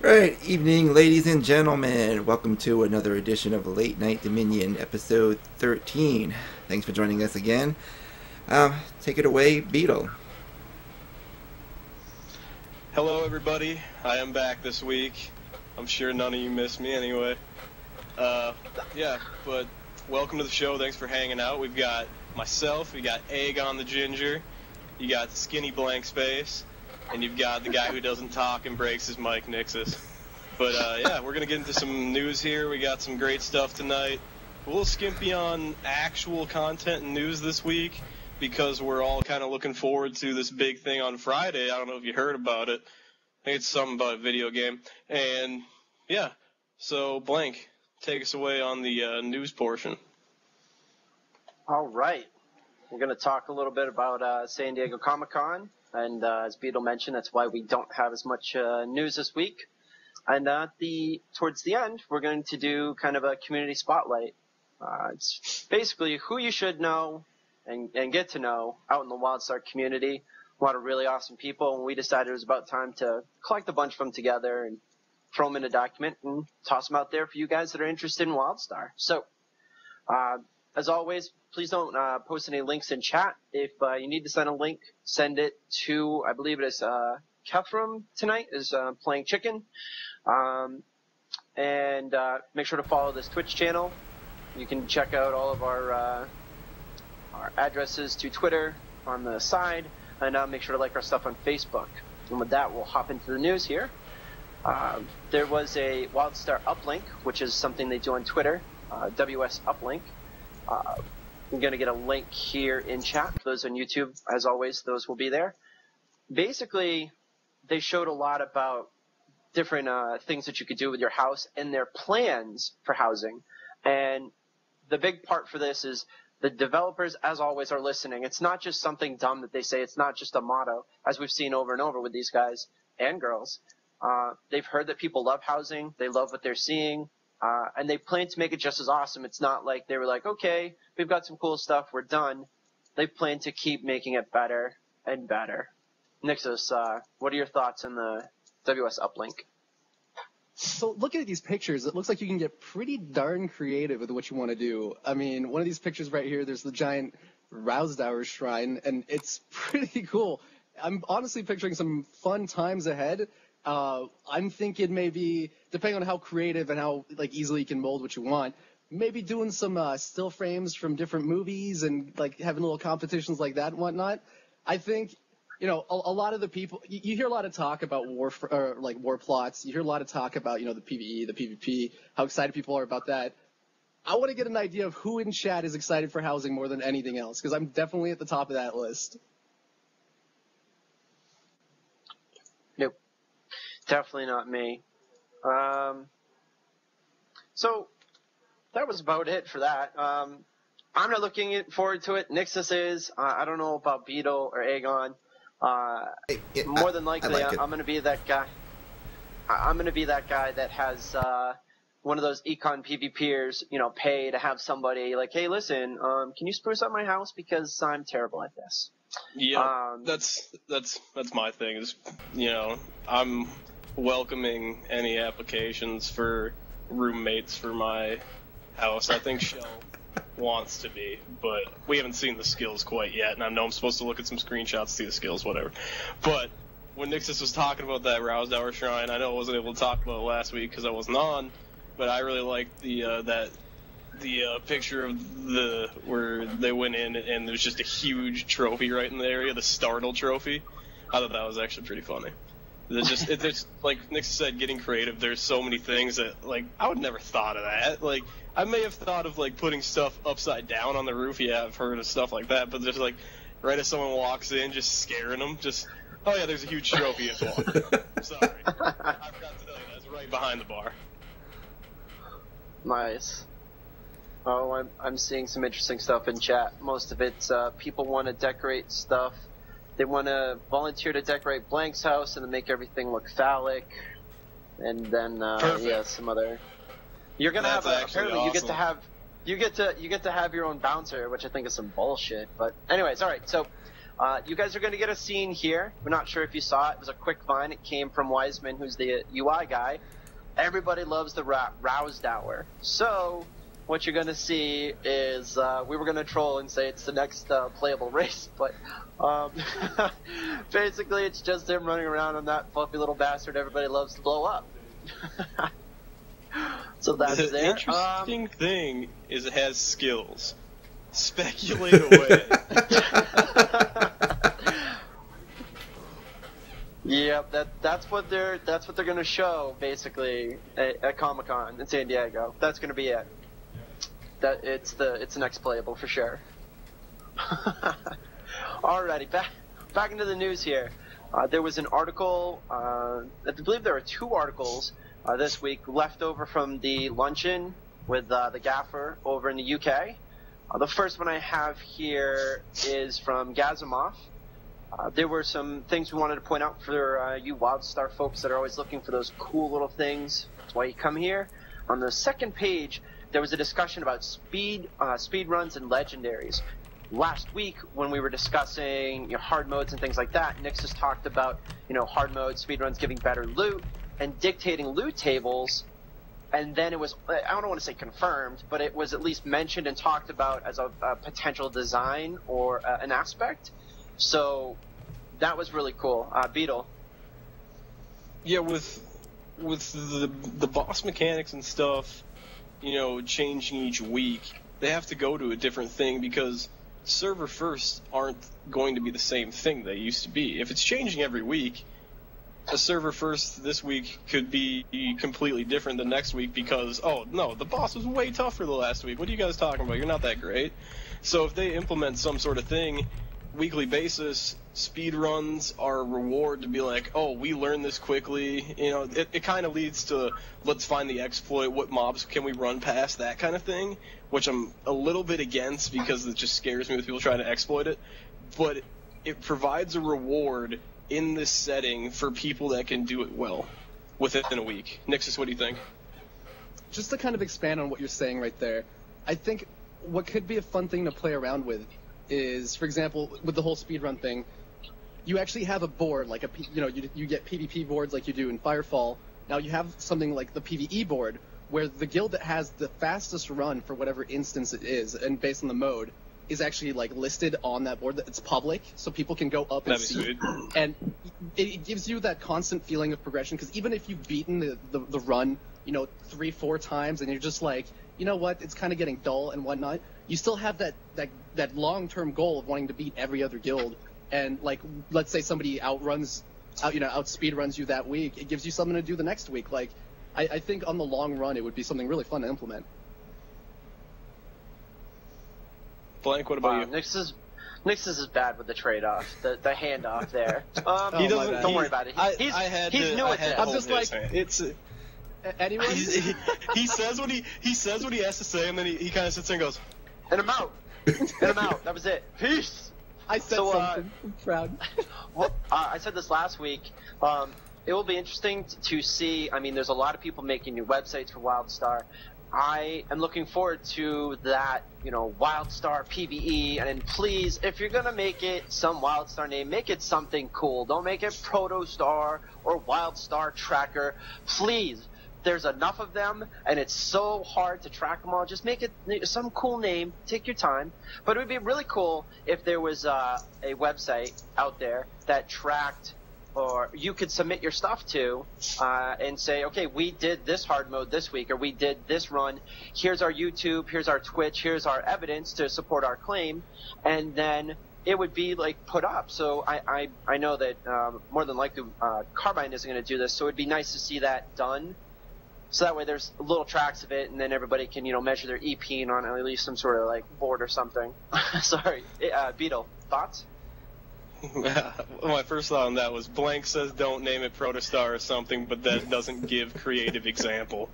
Right, evening, ladies and gentlemen. Welcome to another edition of Late Night Dominion, episode 13. Thanks for joining us again. Take it away, Beetle. Hello, everybody. I am back this week. I'm sure none of you missed me anyway. But welcome to the show. Thanks for hanging out. We've got myself, we got Aegon the Ginger, you got Skinny Blank Space, and you've got the guy who doesn't talk and breaks his mic, Nixus. But we're going to get into some news here. We got some great stuff tonight. A little skimpy on actual content and news this week because we're all kind of looking forward to this big thing on Friday. I don't know if you heard about it. I think it's something about a video game. And, so Blank, take us away on the news portion. All right. We're going to talk a little bit about San Diego Comic-Con. And as Beetle mentioned, that's why we don't have as much news this week. And towards the end, we're going to do kind of a community spotlight. It's basically who you should know and get to know out in the Wildstar community. A lot of really awesome people, and we decided it was about time to collect a bunch of them together and throw them in a document and toss them out there for you guys that are interested in Wildstar. So, as always, please don't post any links in chat. If you need to send a link, send it to, I believe it is Kethram tonight is playing chicken. And make sure to follow this Twitch channel. You can check out all of our addresses to Twitter on the side, and make sure to like our stuff on Facebook. And with that, we'll hop into the news here. There was a Wildstar Uplink, which is something they do on Twitter, WS Uplink. I'm going to get a link here in chat. For those on YouTube, as always, those will be there. Basically, they showed a lot about different things that you could do with your house and their plans for housing. And the big part for this is the developers, as always, are listening. It's not just something dumb that they say. It's not just a motto, as we've seen over and over with these guys and girls. They've heard that people love housing. They love what they're seeing. And they plan to make it just as awesome. It's not like they were like, okay, we've got some cool stuff, we're done. They plan to keep making it better and better. Nixus, what are your thoughts on the WS Uplink? So looking at these pictures, it looks like you can get pretty darn creative with what you want to do. I mean, one of these pictures right here, there's the giant Rowsdower shrine, and it's pretty cool. I'm honestly picturing some fun times ahead. I'm thinking maybe, depending on how creative and how easily you can mold what you want, maybe doing some still frames from different movies and having little competitions like that and whatnot. I think, a lot of the people, you hear a lot of talk about war plots. You hear a lot of talk about, the PvE, the PvP, how excited people are about that. I want to get an idea of who in chat is excited for housing more than anything else, because I'm definitely at the top of that list. Nope. Definitely not me. So that was about it for that. I'm not looking forward to it. Nixus is. I don't know about Beetle or Aegon. More than likely, I'm going to be that guy. I'm going to be that guy that has one of those econ PvPers, pay to have somebody like, hey, listen, can you spruce up my house because I'm terrible at this. Yeah, that's my thing. Is I'm welcoming any applications for roommates for my house. I think Shell wants to be, but we haven't seen the skills quite yet, and I know I'm supposed to look at some screenshots to see the skills, whatever. But when Nixus was talking about that Rowsdower shrine, I know I wasn't able to talk about it last week because I wasn't on, but I really liked the picture of where they went in and there's just a huge trophy right in the area, the Startle trophy. I thought that was actually pretty funny. It's like Nick said, getting creative. There's so many things that I would never thought of that. I may have thought of putting stuff upside down on the roof. Yeah, I've heard of stuff like that. But just right as someone walks in, just scaring them. Just oh yeah, there's a huge trophy as well. Sorry, I forgot to tell you that's right behind the bar. Nice. Oh, I'm seeing some interesting stuff in chat. Most of it's people want to decorate stuff. They want to volunteer to decorate Blank's house and to make everything look phallic. And then some other. You're gonna have apparently awesome. You get to have your own bouncer, which I think is some bullshit. But anyways, all right. So You guys are going to get a scene here. We're not sure if you saw it. It was a quick vine. It came from Weisman, who's the UI guy. Everybody loves the Rowsdower. So what you're going to see is we were going to troll and say it's the next playable race, but basically it's just him running around on that fluffy little bastard everybody loves to blow up. So that's the there. interesting thing is it has skills. Speculate away. Yep, that's what they're gonna show basically at Comic-Con in San Diego. That's gonna be it. That it's the next playable for sure. Alrighty, back into the news here. There was an article. I believe there were 2 articles this week left over from the luncheon with the gaffer over in the UK. The first one I have here is from Gazimov. There were some things we wanted to point out for you Wildstar folks that are always looking for those cool little things. That's why you come here. On the second page, there was a discussion about speed runs and legendaries. Last week, when we were discussing hard modes and things like that, Nixus talked about hard mode speed runs giving better loot and dictating loot tables. And then it was, I don't want to say confirmed, but it was at least mentioned and talked about as a potential design or an aspect. So that was really cool. Beetle. Yeah, with the boss mechanics and stuff, changing each week, they have to go to a different thing because server firsts aren't going to be the same thing they used to be. If it's changing every week, a server first this week could be completely different than next week because, oh no, the boss was way tougher the last week. What are you guys talking about? You're not that great. So if they implement some sort of thing, weekly basis, speed runs are a reward to be like, oh, we learned this quickly. It kind of leads to let's find the exploit, what mobs can we run past, that kind of thing, which I'm a little bit against because it just scares me with people trying to exploit it. But it provides a reward in this setting for people that can do it well within a week. Nixus, what do you think? Just to kind of expand on what you're saying right there, I think what could be a fun thing to play around with is, for example, with the whole speedrun thing, you actually have a board, like you get PvP boards like you do in Firefall. Now you have something like the PvE board, where the guild that has the fastest run for whatever instance it is, and based on the mode, is actually listed on that board. That it's public, so people can go up and That'd be see. sweet. And it gives you that constant feeling of progression, because even if you've beaten the run, 3-4 times, and you're just like, you know what, it's kind of getting dull and whatnot, you still have that long-term goal of wanting to beat every other guild. And let's say somebody outspeed runs you that week, it gives you something to do the next week. I think on the long run it would be something really fun to implement. Blank, what about you? Nixus is bad with the trade-off, the handoff there. He doesn't. Don't worry about it. He's new at this. I'm just like, it's. Anyone? He says what he has to say, and then he kind of sits there and goes, And I'm out. That was it. Peace. I said something. I'm proud. Well, I said this last week. It will be interesting to see. I mean, there's a lot of people making new websites for Wildstar. I am looking forward to that, Wildstar PvE. And please, if you're gonna make it some Wildstar name, make it something cool. Don't make it Protostar or Wildstar Tracker. Please. There's enough of them, and it's so hard to track them all. Just make it some cool name. Take your time. But it would be really cool if there was a website out there that tracked, or you could submit your stuff to, and say, okay, we did this hard mode this week, or we did this run. Here's our YouTube. Here's our Twitch. Here's our evidence to support our claim. And then it would be put up. So I know that more than likely Carbine isn't going to do this. So it'd be nice to see that done. So that way there's little tracks of it, and then everybody can, measure their EP on at least some sort of board or something. Sorry. Beetle, thoughts? My first thought on that was Blank says don't name it Protostar or something, but that doesn't give creative example.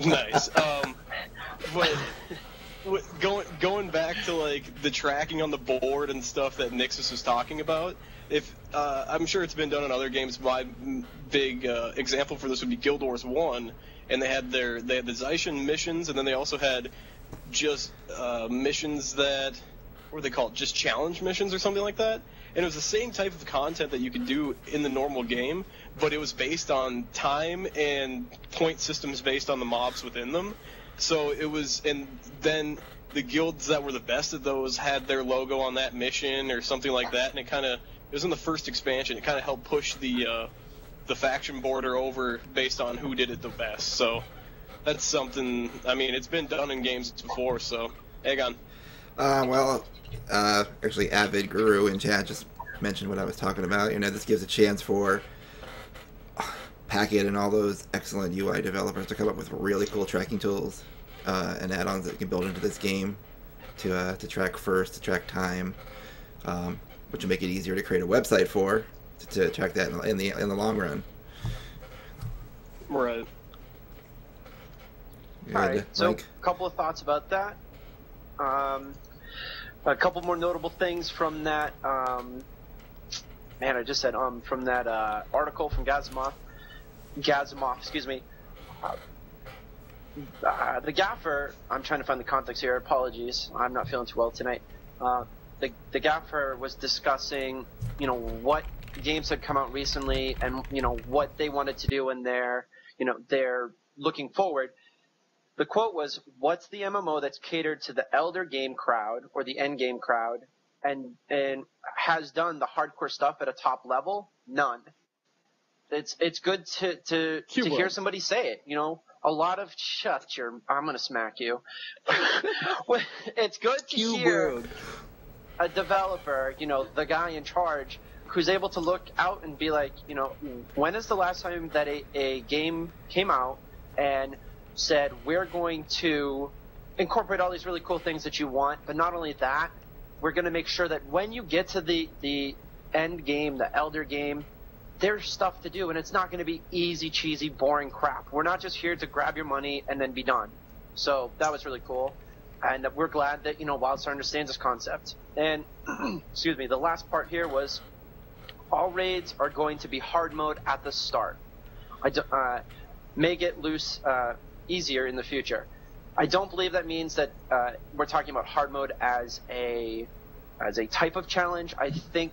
Nice. But going back to the tracking on the board and stuff that Nixus was talking about, I'm sure it's been done in other games. My big example for this would be Guild Wars 1, and they had the Zaishan missions, and then they also had just missions that what do they call it, just challenge missions or something like that. And it was the same type of content that you could do in the normal game, but it was based on time and point systems based on the mobs within them. So it was, and then the guilds that were the best at those had their logo on that mission or something like that, and it was in the first expansion. It kind of helped push the faction border over based on who did it the best. So that's something, I mean, it's been done in games before, so, Aegon. Actually, Avid Guru in chat just mentioned what I was talking about. You know, this gives a chance for Packet and all those excellent UI developers to come up with really cool tracking tools and add-ons that you can build into this game to track first, to track time, which will make it easier to create a website for, to track that in the long run. Right. Good. All right, so Mike? a couple of thoughts about that. A couple more notable things from that, from that article from Gazimov, excuse me. The gaffer, I'm trying to find the context here, apologies, I'm not feeling too well tonight. The gaffer was discussing, what games had come out recently and, what they wanted to do in their looking forward. The quote was, "What's the MMO that's catered to the elder game crowd or the end game crowd and has done the hardcore stuff at a top level? None." It's good to hear somebody say it. A lot of I'm gonna smack you. It's good to hear a developer, the guy in charge, who's able to look out and be like, when is the last time that a game came out and said, we're going to incorporate all these really cool things that you want, but not only that, we're going to make sure that when you get to the end game, the elder game, there's stuff to do, and it's not going to be easy, cheesy, boring crap. We're not just here to grab your money and then be done. So that was really cool, and we're glad that, Wildstar understands this concept. And, excuse me, the last part here was all raids are going to be hard mode at the start. May get loose easier in the future. I don't believe that means that we're talking about hard mode as a type of challenge. I think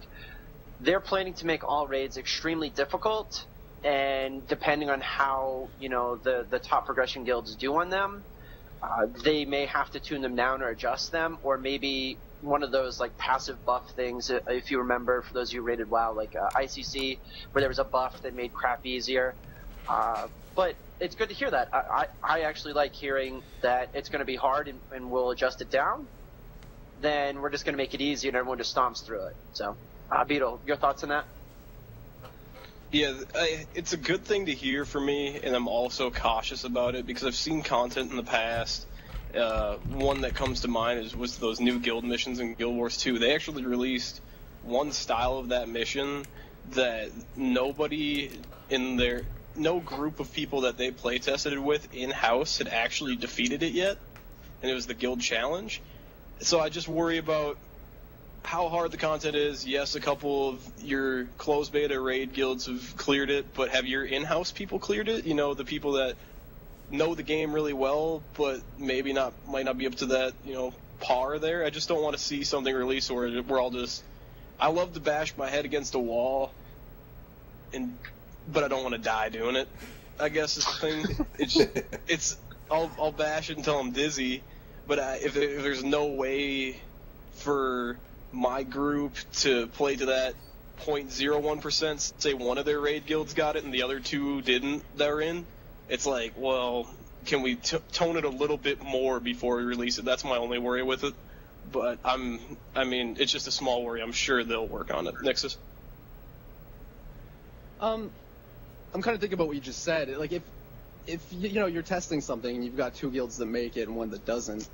they're planning to make all raids extremely difficult, and depending on how the top progression guilds do on them, they may have to tune them down or adjust them, or maybe one of those like passive buff things, if you remember, for those of you who rated WoW, like ICC, where there was a buff that made crap easier. But it's good to hear that. I actually like hearing that it's going to be hard and we'll adjust it down. Then we're just going to make it easy and everyone just stomps through it. So, Beetle, your thoughts on that? Yeah, it's a good thing to hear for me, and I'm also cautious about it because I've seen content in the past. One that comes to mind was those new guild missions in Guild Wars 2. They actually released one style of that mission that no group of people that they play tested it with in-house had actually defeated it yet, and it was the Guild Challenge. So I just worry about how hard the content is. Yes, a couple of your closed beta raid guilds have cleared it, but have your in-house people cleared it? The people that know the game really well, but maybe might not be up to that, par there. I just don't want to see something released where we're all just, I love to bash my head against a wall, but I don't want to die doing it, I guess is the thing. I'll bash it until I'm dizzy, but if there's no way for my group to play to that 0.01%, say one of their raid guilds got it and the other two didn't that are in, it's like, well, can we tone it a little bit more before we release it? That's my only worry with it. But it's just a small worry. I'm sure they'll work on it. Nexus? I'm kind of thinking about what you just said. Like, if you're testing something and you've got two guilds that make it and one that doesn't,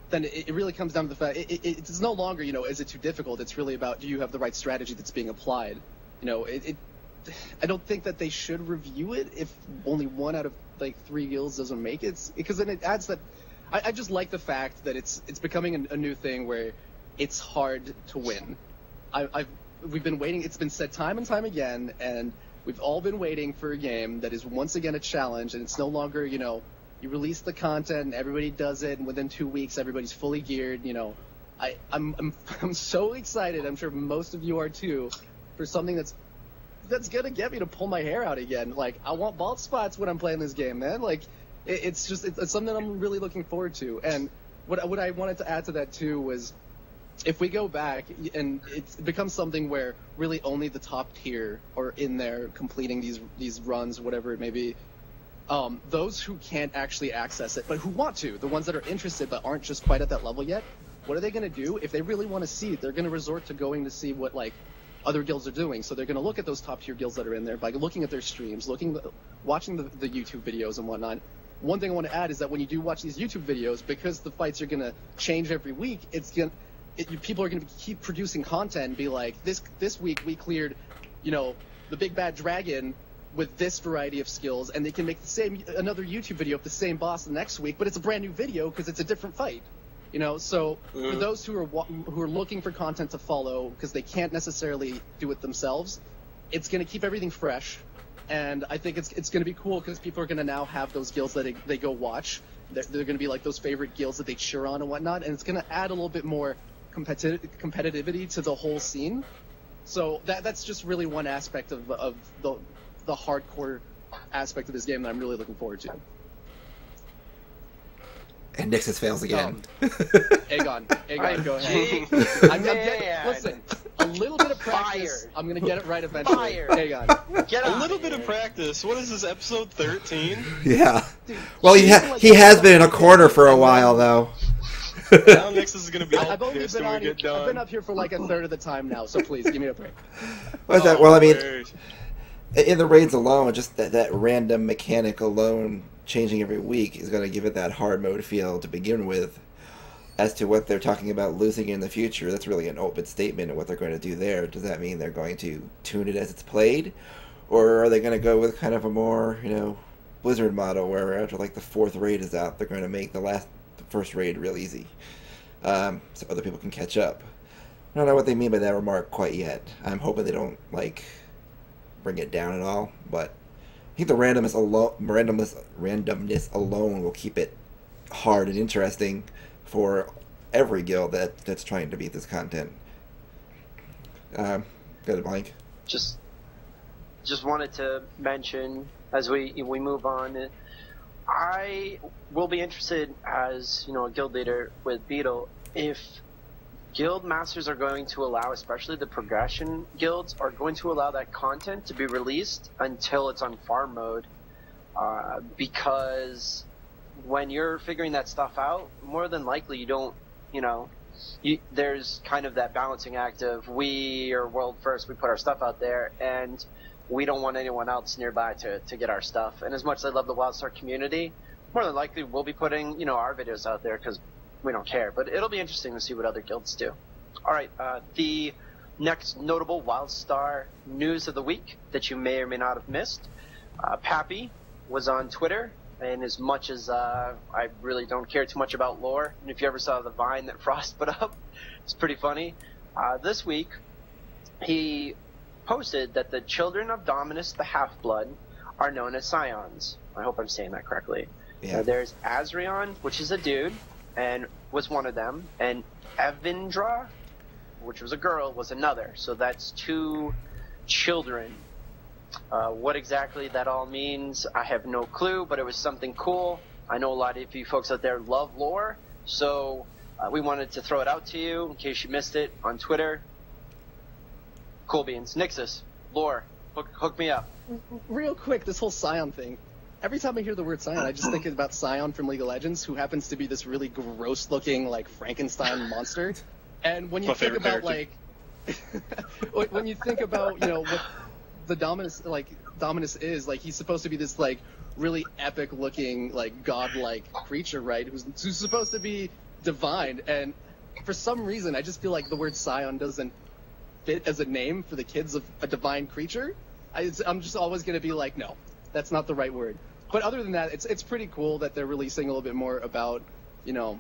then it really comes down to the fact it's no longer, is it too difficult? It's really about, do you have the right strategy that's being applied? I don't think that they should review it if only one out of like 3 guilds doesn't make it, because then it adds that. I just like the fact that it's becoming a new thing where it's hard to win. We've been waiting. It's been said time and time again, and we've all been waiting for a game that is once again a challenge, and it's no longer, you release the content and everybody does it, and within 2 weeks everybody's fully geared, I'm so excited. I'm sure most of you are too, for something that's gonna get me to pull my hair out again. Like, I want bald spots when I'm playing this game, man. Like, it's something I'm really looking forward to. And what I wanted to add to that too was, if we go back and it becomes something where really only the top tier are in there completing these runs, whatever it may be, those who can't actually access it, but who want to, the ones that are interested but aren't just quite at that level yet, what are they going to do? If they really want to see it, they're going to resort to going to see what, like, other guilds are doing. So they're going to look at those top tier guilds that are in there by looking at their streams, watching the YouTube videos and whatnot. One thing I want to add is that when you do watch these YouTube videos, because the fights are going to change every week, people are going to keep producing content and be like, this week we cleared, the big bad dragon with this variety of skills, and they can make another YouTube video of the same boss the next week, but it's a brand new video because it's a different fight. So for those who are looking for content to follow because they can't necessarily do it themselves, it's going to keep everything fresh, and I think it's going to be cool because people are going to now have those guilds that they go watch. They're going to be like those favorite guilds that they cheer on and whatnot, and it's going to add a little bit more competitivity to the whole scene. So that's just really one aspect of the hardcore aspect of this game that I'm really looking forward to. And Nixus fails again. Aegon, go ahead. Listen, a little bit of practice. I'm gonna get it right eventually. Aegon, Get A out little of bit here. of practice. What is this, episode 13? Yeah. Dude, Well, he has been in a corner for a while though. Now Nixus is going to be all I've only pissed been when on. we get I've been done. up here for like a third of the time now, so please give me a break. What's that? Well, I mean, Word. in the raids alone, just that random mechanic alone changing every week is going to give it that hard mode feel to begin with. As to what they're talking about losing in the future, that's really an open statement of what they're going to do there. Does that mean they're going to tune it as it's played? Or are they going to go with kind of a more, Blizzard model where after like the fourth raid is out, they're going to make the first raid real easy, so other people can catch up. I don't know what they mean by that remark quite yet. I'm hoping they don't bring it down at all, but I think the randomness alone will keep it hard and interesting for every guild that's trying to beat this content. Got a blank. Just wanted to mention as we move on, I will be interested as a guild leader with Beetle if guild masters are going to allow, especially the progression guilds, are going to allow that content to be released until it's on farm mode, because when you're figuring that stuff out, more than likely you don't, there's kind of that balancing act of we are world first, we put our stuff out there, and we don't want anyone else nearby to get our stuff. And as much as I love the Wildstar community, more than likely we'll be putting, our videos out there because we don't care. But it'll be interesting to see what other guilds do. All right, the next notable Wildstar news of the week that you may or may not have missed. Pappy was on Twitter, and as much as I really don't care too much about lore, and if you ever saw the Vine that Frost put up, it's pretty funny. This week, he posted that the children of Dominus the Half-Blood are known as Scions. I hope I'm saying that correctly. Yeah. There's Azrion, which is a dude, and was one of them, and Evindra, which was a girl, was another. So that's 2 children. What exactly that all means, I have no clue, but it was something cool. I know a lot of you folks out there love lore, so we wanted to throw it out to you in case you missed it on Twitter. Cool beans. Nixus, lore, hook me up. Real quick, this whole Scion thing. Every time I hear the word Scion, I just think about Scion from League of Legends, who happens to be this really gross-looking, Frankenstein monster. And when you think about, when you think about, what the Dominus is, he's supposed to be this, really epic-looking, godlike creature, right? Who's supposed to be divine. And for some reason, I just feel like the word Scion doesn't fit as a name for the kids of a divine creature. I'm just always going to be like, no, that's not the right word. But other than that, it's pretty cool that they're releasing a little bit more about, the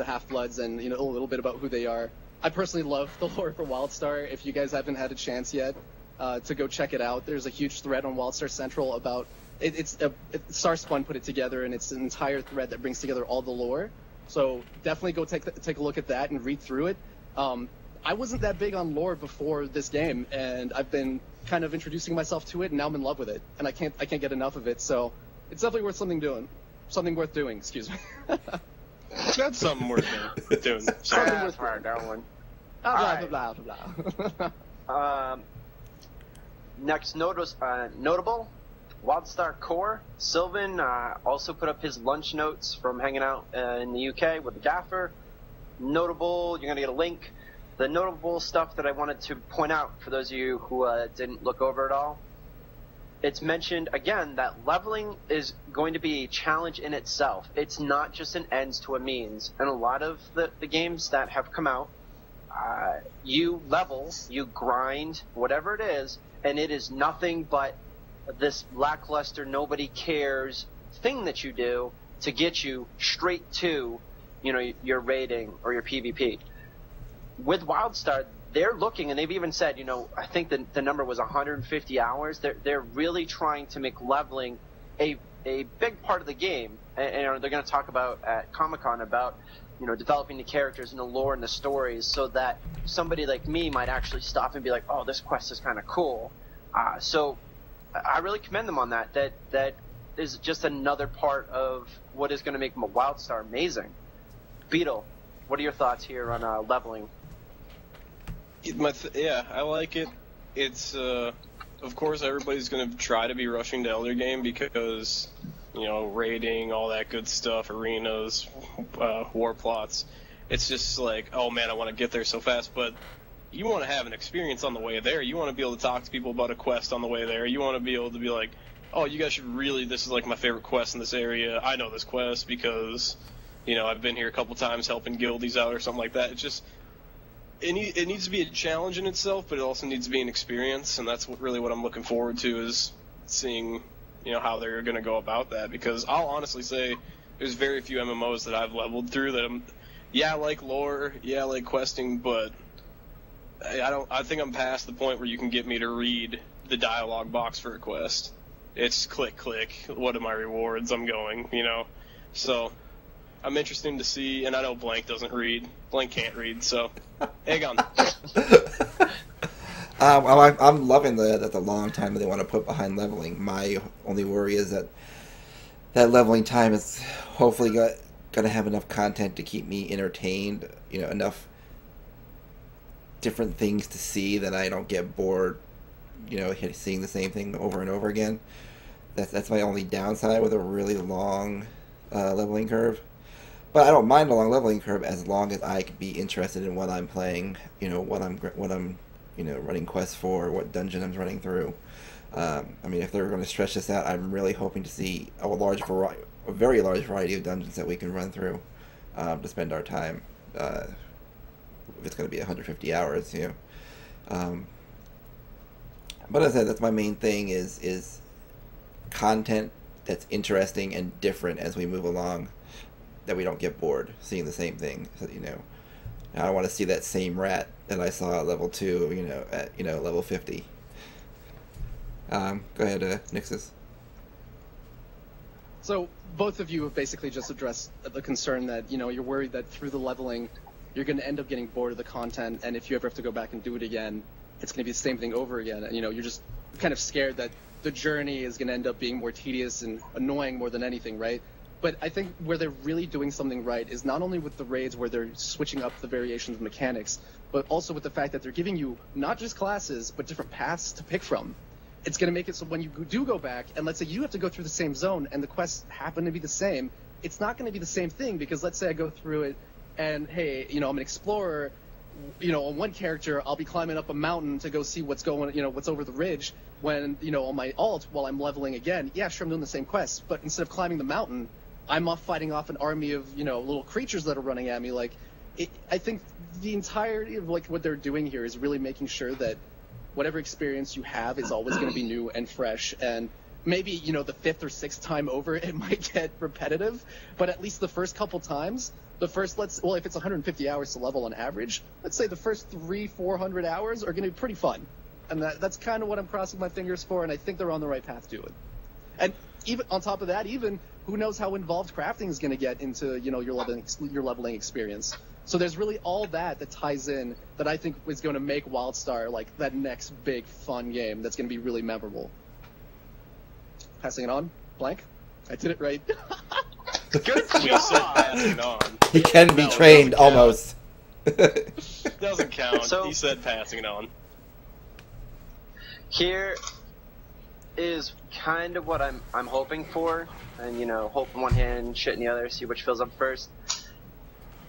Half-Bloods and, a little bit about who they are. I personally love the lore for Wildstar. If you guys haven't had a chance yet to go check it out, there's a huge thread on Wildstar Central about Starspun put it together, and it's an entire thread that brings together all the lore. So definitely go take a look at that and read through it. I wasn't that big on lore before this game, and I've been kind of introducing myself to it, and now I'm in love with it, and I can't get enough of it. So it's definitely worth something worth doing. Excuse me. That's something worth doing. Something worth doing. Blah, blah, blah, blah. Next notable, Wildstar Core. Sylvan also put up his lunch notes from hanging out in the UK with the gaffer. Notable, you're going to get a link. The notable stuff that I wanted to point out for those of you who didn't look over it all, it's mentioned again that leveling is going to be a challenge in itself. It's not just an ends to a means. And a lot of the games that have come out, you level, you grind, whatever it is, and it is nothing but this lackluster, nobody cares thing that you do to get you straight to, your rating or your PvP. With Wildstar, they're looking, and they've even said, I think the number was 150 hours. They're really trying to make leveling a big part of the game. And they're going to talk about at Comic-Con about, developing the characters and the lore and the stories so that somebody like me might actually stop and be like, oh, this quest is kind of cool. So I really commend them on that. That is just another part of what is going to make Wildstar amazing. Beetle, what are your thoughts here on leveling? Yeah, I like it. It's of course everybody's going to try to be rushing to Elder Game because raiding, all that good stuff, arenas, war plots. It's just like, oh man, I want to get there so fast, but you want to have an experience on the way there. You want to be able to talk to people about a quest on the way there. You want to be able to be like, oh, you guys should really, this is like my favorite quest in this area. I know this quest because, I've been here a couple times helping guildies out or something like that. It's just, it needs to be a challenge in itself, but it also needs to be an experience, and that's what I'm looking forward to is seeing, how they're going to go about that. Because I'll honestly say there's very few MMOs that I've leveled through that I like lore, I like questing, but I think I'm past the point where you can get me to read the dialogue box for a quest. It's click, click, what are my rewards, I'm going, So I'm interested to see, and I know Blank doesn't read. Blank can't read, so hang on. I'm loving the long time that they want to put behind leveling. My only worry is that leveling time is hopefully going to have enough content to keep me entertained, enough different things to see that I don't get bored, seeing the same thing over and over again. That's my only downside with a really long leveling curve. But I don't mind a long leveling curve as long as I can be interested in what I'm playing, what I'm running quests for, what dungeon I'm running through. If they're going to stretch this out, I'm really hoping to see a very large variety of dungeons that we can run through to spend our time. If it's going to be 150 hours, But as I said, that's my main thing is content that's interesting and different as we move along, that we don't get bored seeing the same thing. So, I don't want to see that same rat that I saw at level 2, at level 50. Go ahead, Nixus. So both of you have basically just addressed the concern that, you're worried that through the leveling, you're going to end up getting bored of the content, and if you ever have to go back and do it again, it's going to be the same thing over again. And, you're just kind of scared that the journey is going to end up being more tedious and annoying more than anything, right? But I think where they're really doing something right is not only with the raids where they're switching up the variations of mechanics, but also with the fact that they're giving you not just classes, but different paths to pick from. It's going to make it so when you do go back, and let's say you have to go through the same zone and the quests happen to be the same, it's not going to be the same thing, because let's say I go through it and, hey, I'm an explorer, on one character, I'll be climbing up a mountain to go see what's going, what's over the ridge, when, on my alt, while I'm leveling again, yeah, sure, I'm doing the same quest, but instead of climbing the mountain, I'm off fighting off an army of, little creatures that are running at me. I think the entirety of, what they're doing here is really making sure that whatever experience you have is always going to be new and fresh. And maybe, the fifth or sixth time over, it might get repetitive, but at least the first couple times, if it's 150 hours to level on average, let's say the first 300-400 hours are going to be pretty fun. And that's kind of what I'm crossing my fingers for, and I think they're on the right path to it. And even on top of that, even who knows how involved crafting is going to get into, you know, your leveling experience. So there's really all that ties in that I think is going to make Wildstar like that next big fun game that's going to be really memorable. Passing it on, blank. I did it right. Good You said passing on. He can be No, it trained doesn't count. almost. Doesn't count. So- He said passing it on. Here is kind of what I'm hoping for, and you know, hope in one hand, shit in the other, see which fills up first.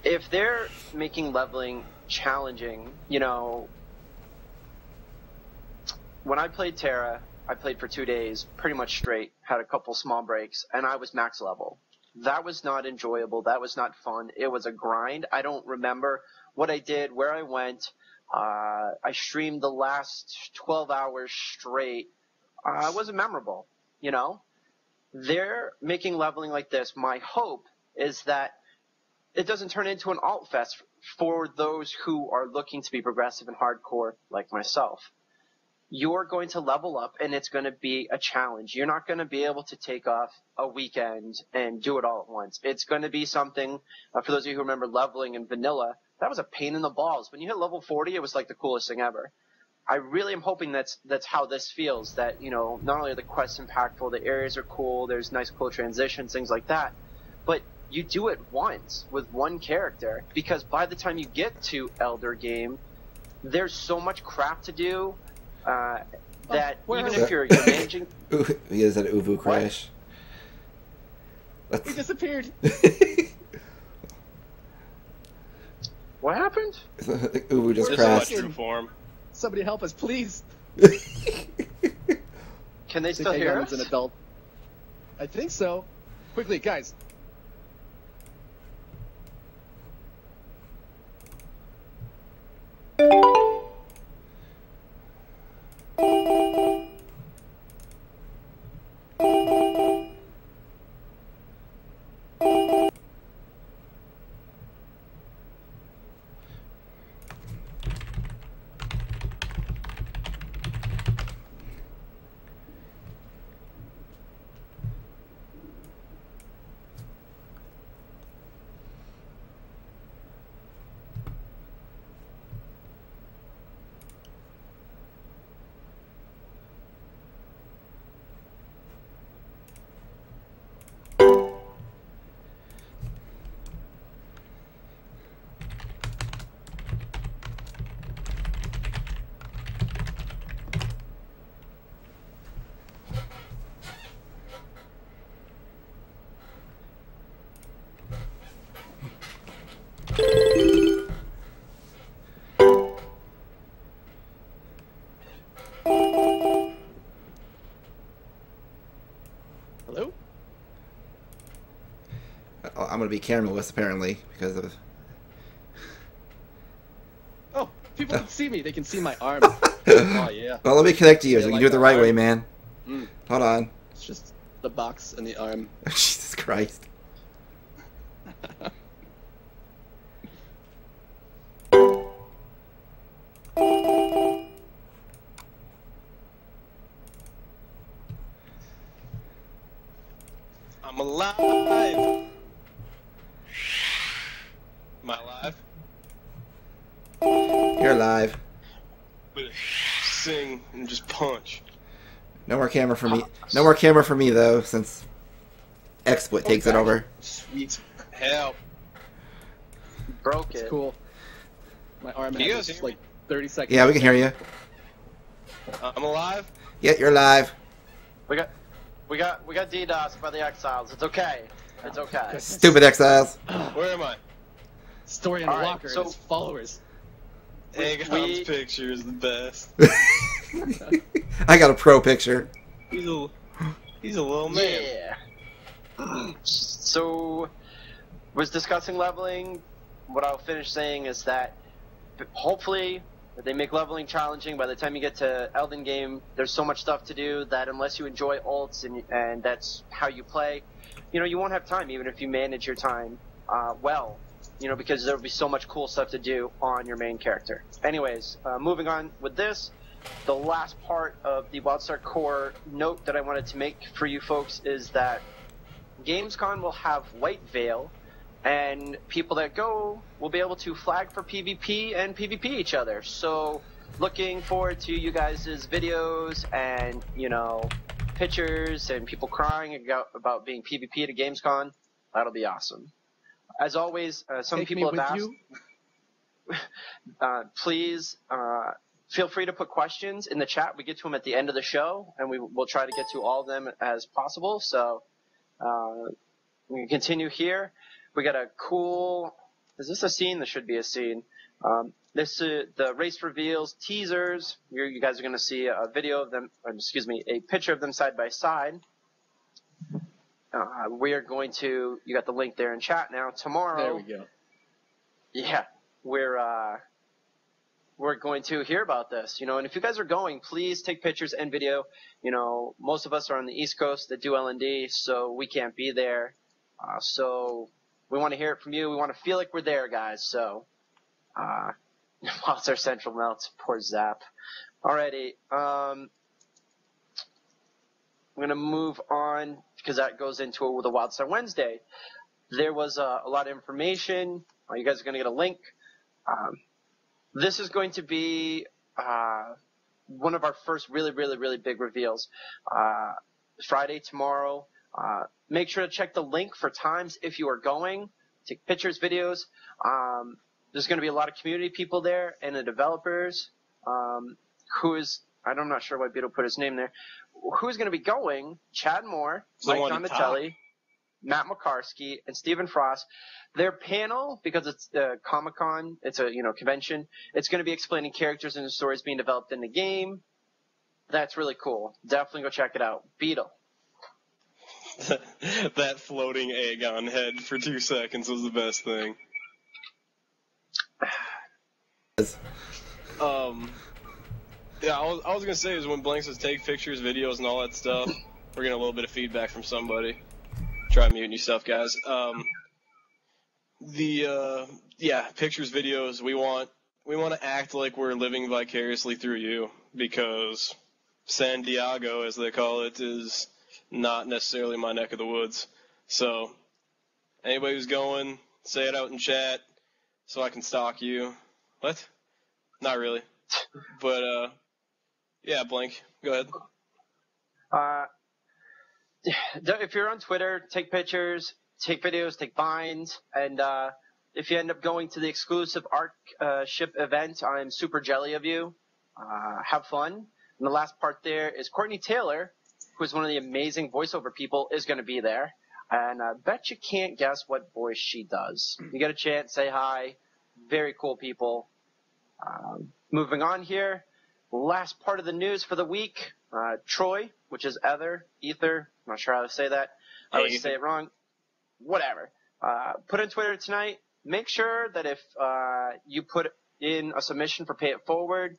If they're making leveling challenging, you know, when I played Terra, I played for 2 days, pretty much straight, had a couple small breaks, and I was max level. That was not enjoyable. That was not fun. It was a grind. I don't remember what I did, where I went. I streamed the last 12 hours straight. It wasn't memorable, you know? They're making leveling like this. My hope is that it doesn't turn into an alt fest for those who are looking to be progressive and hardcore like myself. You're going to level up, and it's going to be a challenge. You're not going to be able to take off a weekend and do it all at once. It's going to be something, for those of you who remember leveling in vanilla, that was a pain in the balls. When you hit level 40, it was like the coolest thing ever. I really am hoping that's how this feels, that, you know, not only are the quests impactful, the areas are cool, there's nice cool transitions, things like that, but you do it once with one character, because by the time you get to Elder Game, there's so much crap to do, that even if you're managing... He has an Uvu crash. He disappeared. What happened? Uvu just This crashed. is my true form. Somebody help us, please. Can they still hear us? An adult. I think so. Quickly, guys. Hello? I'm gonna be cameraless apparently because of. Oh, people can see me. They can see my arm. Oh, yeah. Well, let me connect to you so you Yeah, can like do it the the right arm. way, man. Mm. Hold on. It's just the box and the arm. Jesus Christ. I'm alive! Am I alive? You're live. Sing and just punch. No more camera for me. No more camera for me though, since XSplit takes it back. over. Sweet. Help. Broke It's it. cool. My arm Can you has guys just hear like 30 seconds. Yeah, we can hear you. I'm alive? Yeah, you're live. We got DDoS by the Exiles. It's okay. It's okay. Stupid exiles. Where am I? Story in the Alright, locker so- and his followers. Aegon's picture is the best. I got a pro picture. He's a little man. Yeah. So, was discussing leveling. What I'll finish saying is that hopefully they make leveling challenging. By the time you get to Elden Game, there's so much stuff to do that unless you enjoy ults and that's how you play, you know, you won't have time even if you manage your time well. You know, because there will be so much cool stuff to do on your main character. Anyways, moving on with this, the last part of the Wildstar Core note that I wanted to make for you folks is that Gamescom will have White Veil, and people that go will be able to flag for PvP and PvP each other. So looking forward to you guys' videos and, you know, pictures and people crying about being PvP at Gamescom. That'll be awesome. As always, some Take people me have with asked, please feel free to put questions in the chat. We get to them at the end of the show, and we'll try to get to all of them as possible. So we can continue here. We got a cool. Is this a scene? This should be a scene. This the race reveals teasers. You guys are going to see a video of them. Excuse me, a picture of them side by side. We are going to. You got the link there in chat now. Tomorrow. There we go. Yeah, we're going to hear about this, you know, and if you guys are going, please take pictures and video. You know, most of us are on the East Coast that do LND, so we can't be there. So we want to hear it from you. We want to feel like we're there, guys. So, Wildstar Central melts. Poor Zap. Alrighty. I'm going to move on because that goes into the Wildstar Wednesday. There was a lot of information. You guys are going to get a link. This is going to be one of our first really, really, really big reveals. Friday, tomorrow. Make sure to check the link for times if you are going. Take pictures, videos. There's going to be a lot of community people there and the developers. I'm not sure why Beetle put his name there. Who's going to be going? Chad Moore, Mike Donatelli, Matt McCarsky, and Stephen Frost. Their panel, because it's Comic-Con, it's a convention, it's going to be explaining characters and the stories being developed in the game. That's really cool. Definitely go check it out. Beetle. That floating egg on head for 2 seconds was the best thing. Yeah, I was going to say is when Blank says take pictures, videos, and all that stuff, we're getting a little bit of feedback from somebody. Try muting yourself, guys. Pictures, videos. We want to act like we're living vicariously through you, because San Diego, as they call it, is not necessarily my neck of the woods. So anybody who's going, say it out in chat so I can stalk you. What? Not really. But yeah, Blank, go ahead. If you're on Twitter, take pictures, take videos, take binds, and if you end up going to the exclusive ARC ship event, I'm super jelly of you. Have fun. And the last part there is Courtney Taylor, who is one of the amazing voiceover people, is going to be there. And I bet you can't guess what voice she does. You get a chance, say hi. Very cool people. Moving on here, last part of the news for the week. Troy, which is Ether, I'm not sure how to say that. I always say it wrong. Whatever. Put on Twitter tonight. Make sure that if you put in a submission for Pay It Forward,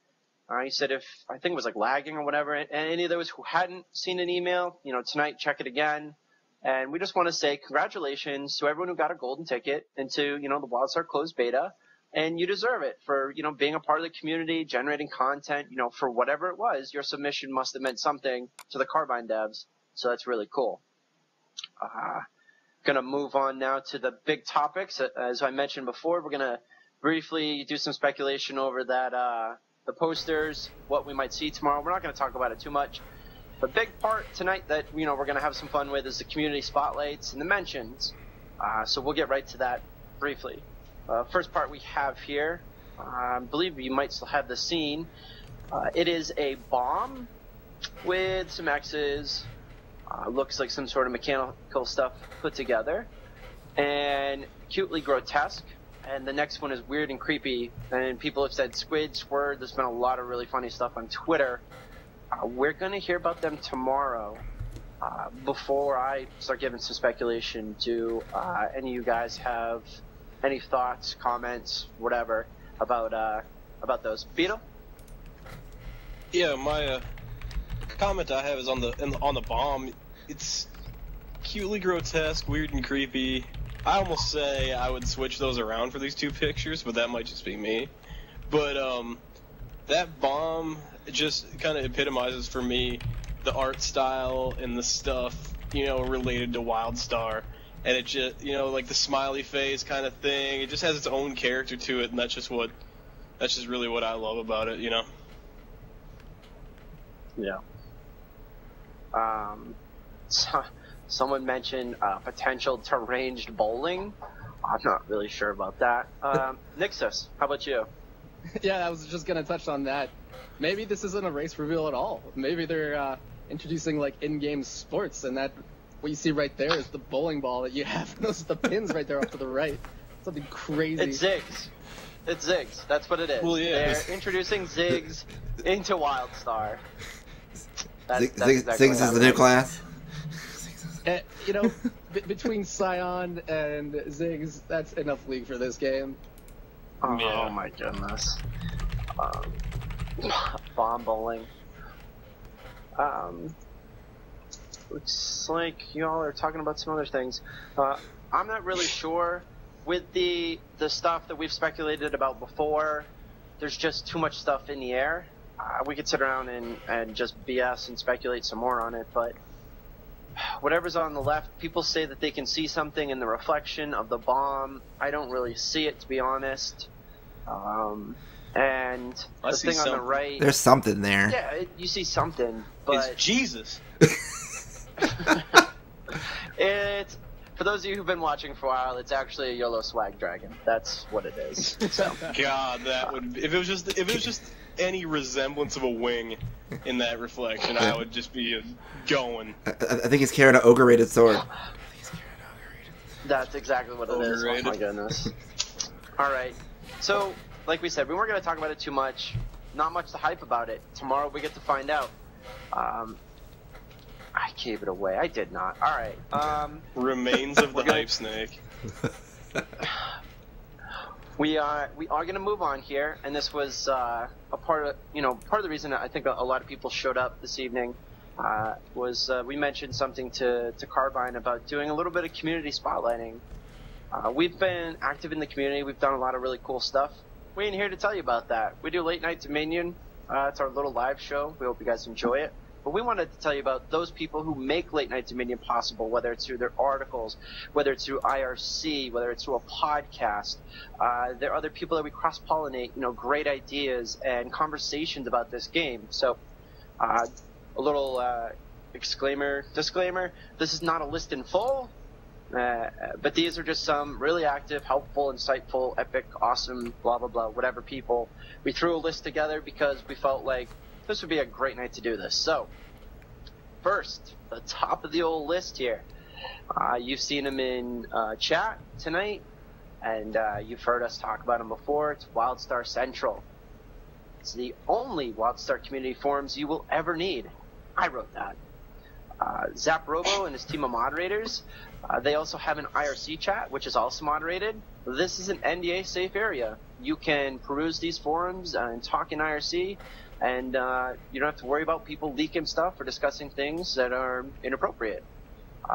you said if, I think it was like lagging or whatever, and any of those who hadn't seen an email, tonight, check it again. And we just want to say congratulations to everyone who got a golden ticket into, the Wildstar closed beta. And you deserve it for, being a part of the community, generating content, for whatever it was. Your submission must have meant something to the Carbine devs. So that's really cool. Going to move on now to the big topics. As I mentioned before, we're going to briefly do some speculation over that, the posters, what we might see tomorrow. We're not going to talk about it too much. The big part tonight that, we're going to have some fun with is the community spotlights and the mentions. So we'll get right to that briefly. First part we have here, I believe you might still have the scene. It is a bomb with some X's. Looks like some sort of mechanical stuff put together. And cutely grotesque. And the next one is weird and creepy. And people have said squid, squird. There's been a lot of really funny stuff on Twitter. We're going to hear about them tomorrow. Before I start giving some speculation, do any of you guys have any thoughts, comments, whatever about those? Beetle? Yeah, my comment I have is on the bomb. It's cutely grotesque, weird and creepy. I almost say I would switch those around for these two pictures, but that might just be me. But that bomb just kind of epitomizes for me the art style and the stuff, related to Wildstar. And it just, like the smiley face kind of thing, it just has its own character to it, and that's just really what I love about it, Yeah. Someone mentioned potential to ranged bowling. I'm not really sure about that. Nixus, how about you? Yeah, I was just gonna touch on that. Maybe this isn't a race reveal at all. Maybe they're introducing like in-game sports, and that what you see right there is the bowling ball that you have. Those are the pins right there off to the right. Something crazy. It's Ziggs. It's Ziggs. That's what it is. Well, yeah. They're introducing Ziggs into Wildstar. Ziggs is the new class. Between Scion and Ziggs, that's enough league for this game. Oh, Yeah. my goodness. Bomb bowling. Looks like y'all are talking about some other things. I'm not really sure. With the stuff that we've speculated about before, there's just too much stuff in the air. We could sit around and just BS and speculate some more on it, but whatever's on the left, people say that they can see something in the reflection of the bomb. I don't really see it, to be honest. And I the see thing on the something. right... There's something there. Yeah, you see something, but... It's Jesus. It's... For those of you who've been watching for a while, it's actually a YOLO swag dragon. That's what it is. So. God, that would if it was just any resemblance of a wing in that reflection, I would just be going. I think he's carrying an ogre-rated sword. That's exactly what it is. Oh my goodness. All right. So, like we said, we weren't going to talk about it too much. Not much to hype about it. Tomorrow we get to find out. I gave it away. I did not. All right. Remains of the hype snake. We are going to move on here, and this was a part of the reason I think a lot of people showed up this evening was we mentioned something to Carbine about doing a little bit of community spotlighting. We've been active in the community. We've done a lot of really cool stuff. We ain't here to tell you about that. We do Late Night Dominion. It's our little live show. We hope you guys enjoy it. But we wanted to tell you about those people who make Late Night Dominion possible, whether it's through their articles, whether it's through IRC, whether it's through a podcast. There are other people that we cross-pollinate, great ideas and conversations about this game. So a little disclaimer, this is not a list in full, but these are just some really active, helpful, insightful, epic, awesome, blah, blah, blah, whatever people. We threw a list together because we felt like this would be a great night to do this. So, first, the top of the old list here. You've seen him in chat tonight, and you've heard us talk about him before. It's Wildstar Central. It's the only Wildstar community forums you will ever need. I wrote that. Zap Robo and his team of moderators, they also have an IRC chat, which is also moderated. This is an NDA-safe area. You can peruse these forums and talk in IRC, and you don't have to worry about people leaking stuff or discussing things that are inappropriate.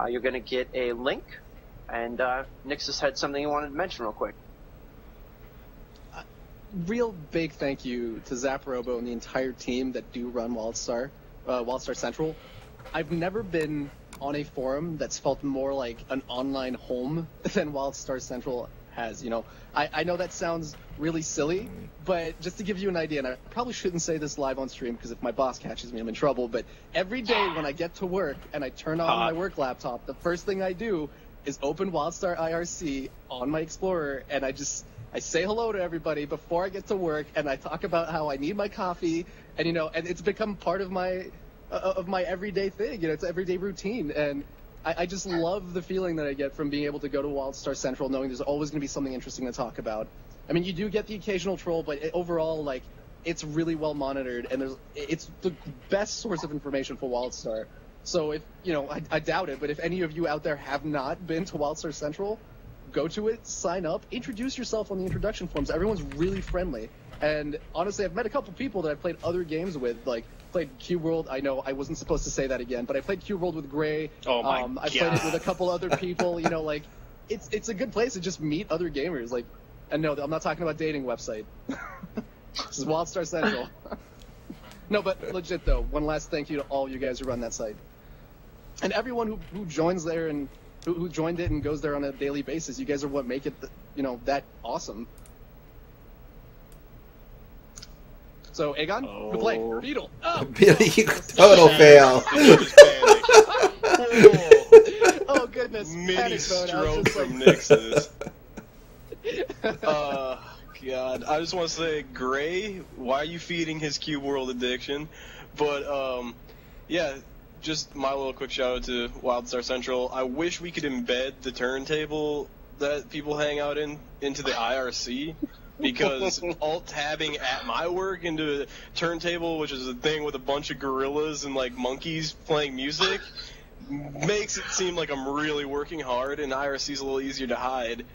You're going to get a link, and Nixus had something he wanted to mention real quick. Real big thank you to Zap Robo and the entire team that do run Wildstar Central. I've never been on a forum that's felt more like an online home than Wildstar Central has. I know that sounds really silly, but just to give you an idea, and I probably shouldn't say this live on stream because if my boss catches me, I'm in trouble, but every day when I get to work and I turn on my work laptop, the first thing I do is open Wildstar IRC on my Explorer, and I say hello to everybody before I get to work, and I talk about how I need my coffee, and and it's become part of my everyday thing. It's everyday routine, and I just love the feeling that I get from being able to go to Wildstar Central knowing there's always going to be something interesting to talk about. I mean, you do get the occasional troll, but overall, it's really well monitored, and it's the best source of information for Wildstar. So if, I doubt it, but if any of you out there have not been to Wildstar Central, go to it, sign up, introduce yourself on the introduction forums. Everyone's really friendly. And honestly, I've met a couple people that I've played other games with, played Cube World. I know I wasn't supposed to say that again, but I played Cube World with Gray. Oh my God. I played it with a couple other people. It's a good place to just meet other gamers. And no, I'm not talking about dating website. This is Wildstar Central. No, but legit though, one last thank you to all you guys who run that site. And everyone who joins there and who joined it and goes there on a daily basis, you guys are what make it, that awesome. So, Aegon, who play? Beetle. Oh, Total fail. Oh, goodness. Mini stroke from Nix's. God. I just want to say, Gray, why are you feeding his Cube World addiction? But, yeah, just my little quick shout out to Wildstar Central. I wish we could embed the turntable that people hang out into the IRC, because alt-tabbing at my work into a turntable, which is a thing with a bunch of gorillas and, like, monkeys playing music, makes it seem like I'm really working hard, and IRC's a little easier to hide.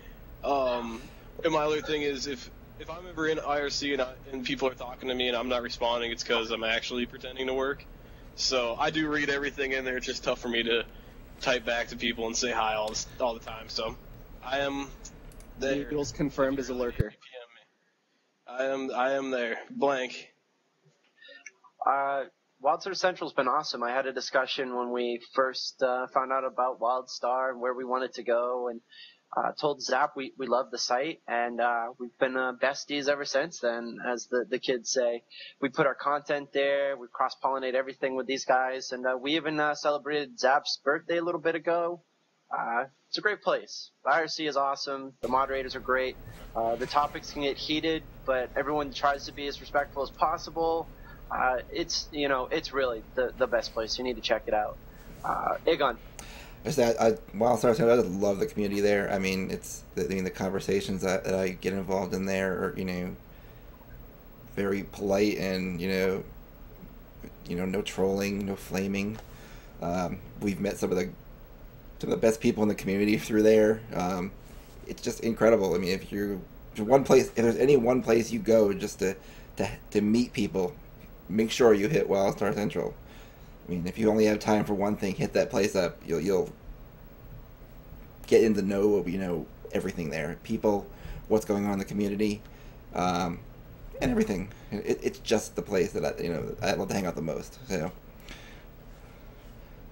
And my other thing is, if I'm ever in IRC and people are talking to me and I'm not responding, it's because I'm actually pretending to work. So I do read everything in there. It's just tough for me to type back to people and say hi all the time. So I am there. Beetle's confirmed as a lurker. I am there. Blank. Wildstar Central's been awesome. I had a discussion when we first found out about Wildstar and where we wanted to go, and told Zap we love the site, and we've been besties ever since then, as the kids say. We put our content there, we cross-pollinate everything with these guys, and we even celebrated Zap's birthday a little bit ago. It's a great place. The IRC is awesome, the moderators are great, the topics can get heated, but everyone tries to be as respectful as possible. It's really the best place. You need to check it out. Aegon. Just that I just love the community there. I mean, the conversations that I get involved in there are, very polite and, no trolling, no flaming. We've met some of the best people in the community through there. It's just incredible. I mean, if there's any one place you go just to meet people, make sure you hit Wildstar Central. I mean, if you only have time for one thing, hit that place up. You'll get in the know of, everything there. People, what's going on in the community, and everything. It's just the place that I love to hang out the most. So,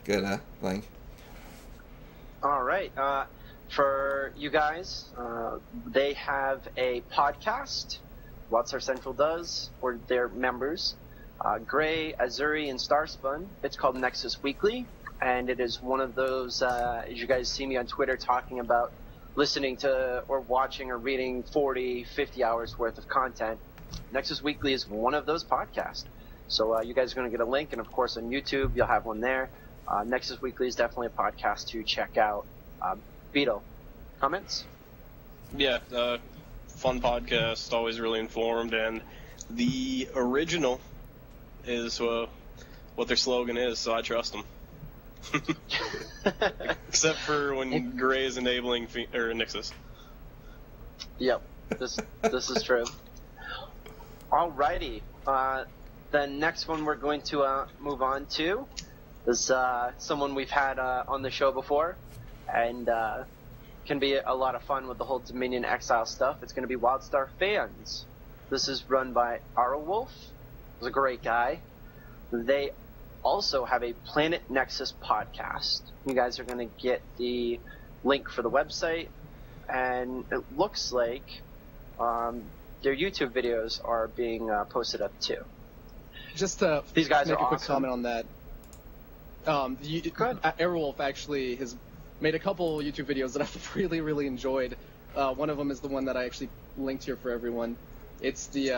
good, Blank. All right. For you guys, they have a podcast. Wildstar Central does, or their members. Gray, Azuri, and Starspun. It's called Nexus Weekly, and it is one of those, as you guys see me on Twitter talking about listening to or watching or reading 40, 50 hours worth of content. Nexus Weekly is one of those podcasts. So you guys are going to get a link, and of course on YouTube you'll have one there. Nexus Weekly is definitely a podcast to check out. Beetle, comments? Yeah, fun podcast, always really informed, and the original is what their slogan is, so I trust them. Except for when Gray is enabling Nixus. Yep, this is true. Alrighty, the next one we're going to move on to is someone we've had on the show before, and can be a lot of fun with the whole Dominion Exile stuff. It's going to be Wildstar Fans. This is run by Arrowwolf. He's a great guy. They also have a Planet Nexus podcast. You guys are going to get the link for the website, and it looks like their YouTube videos are being posted up too. Just to These guys make are a quick awesome. comment on that. Airwolf actually has made a couple YouTube videos that I've really, really enjoyed. One of them is the one that I actually linked here for everyone. It's the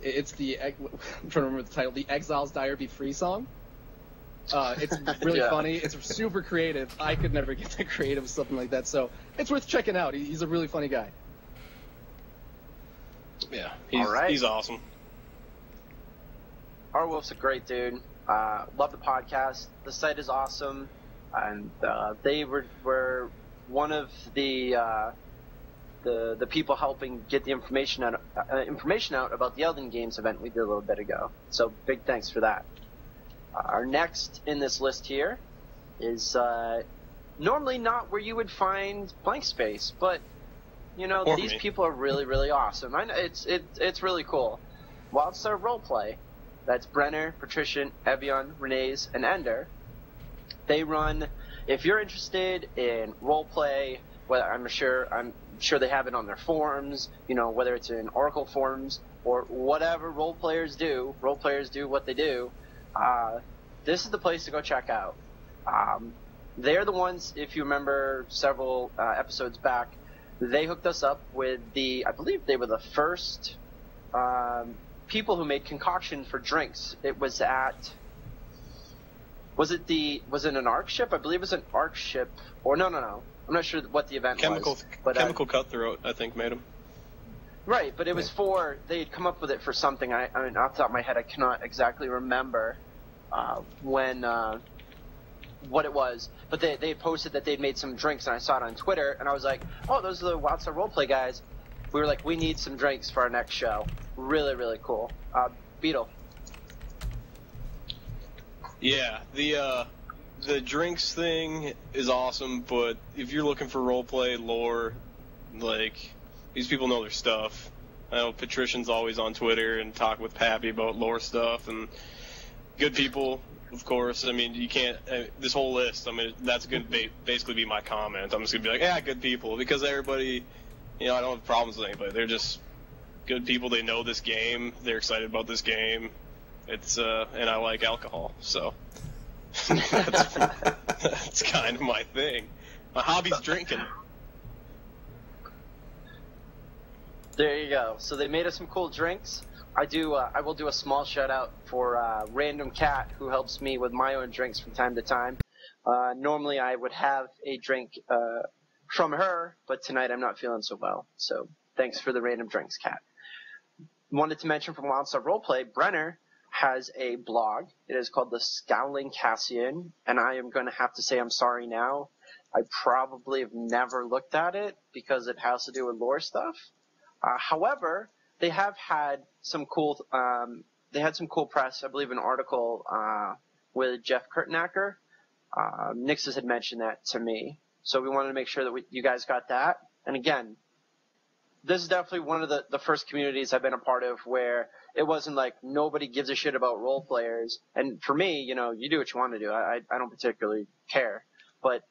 I'm trying to remember the title, the Exiles Dire Be Free song. It's really funny. It's super creative. I could never get that creative with something like that, so it's worth checking out. He's a really funny guy. Yeah, he's awesome. Arwolf's a great dude. Love the podcast. The site is awesome, and they were one of the people helping get the information out about the Elden Games event we did a little bit ago. So big thanks for that. Our next in this list here is normally not where you would find Blank Space, but these people are really, really awesome. I know it's really cool. Wildstar Roleplay. That's Brenner, Patrician, Evian, Renee's, and Ender. They run, if you're interested in role play, well, I'm sure they have it on their forums, whether it's in Oracle forums or whatever role players do what they do. This is the place to go check out. They're the ones, if you remember several episodes back, they hooked us up with I believe they were the first people who made concoction for drinks. It was was it an ARC ship? I believe it was an ARC ship. Or no. I'm not sure what the event was. But, Chemical Cutthroat, I think, made them. Right, but it was they had come up with it for something. I mean, off the top of my head, I cannot exactly remember what it was. But they posted that they'd made some drinks, and I saw it on Twitter, and I was like, oh, those are the Wildstar Roleplay guys. We were like, we need some drinks for our next show. Really, really cool. Beetle. Yeah, the drinks thing is awesome, but if you're looking for roleplay lore, like, these people know their stuff. I know Patrician's always on Twitter and talk with Pappy about lore stuff, and good people, of course. I mean, you can't, this whole list, I mean, that's going to basically be my comment. I'm just going to be like, yeah, good people, because everybody, I don't have problems with anybody. They're just good people. They know this game. They're excited about this game. It's, and I like alcohol, so. That's kind of my thing. My hobby's drinking. There you go. So they made us some cool drinks. I will do a small shout out for Random Cat, who helps me with my own drinks from time to time. Normally I would have a drink from her, but tonight I'm not feeling so well. So thanks for the random drinks, Cat. Wanted to mention from Wildstar Roleplay, Brenner has a blog. It is called The Scowling Cassian, and I am going to have to say I'm sorry now. I probably have never looked at it because it has to do with lore stuff. However, they have had some cool press. I believe an article with Jeff Kurtnacker. Nixus had mentioned that to me, so we wanted to make sure that you guys got that. And again, this is definitely one of the first communities I've been a part of where it wasn't like nobody gives a shit about role players. And for me, you do what you want to do. I don't particularly care. But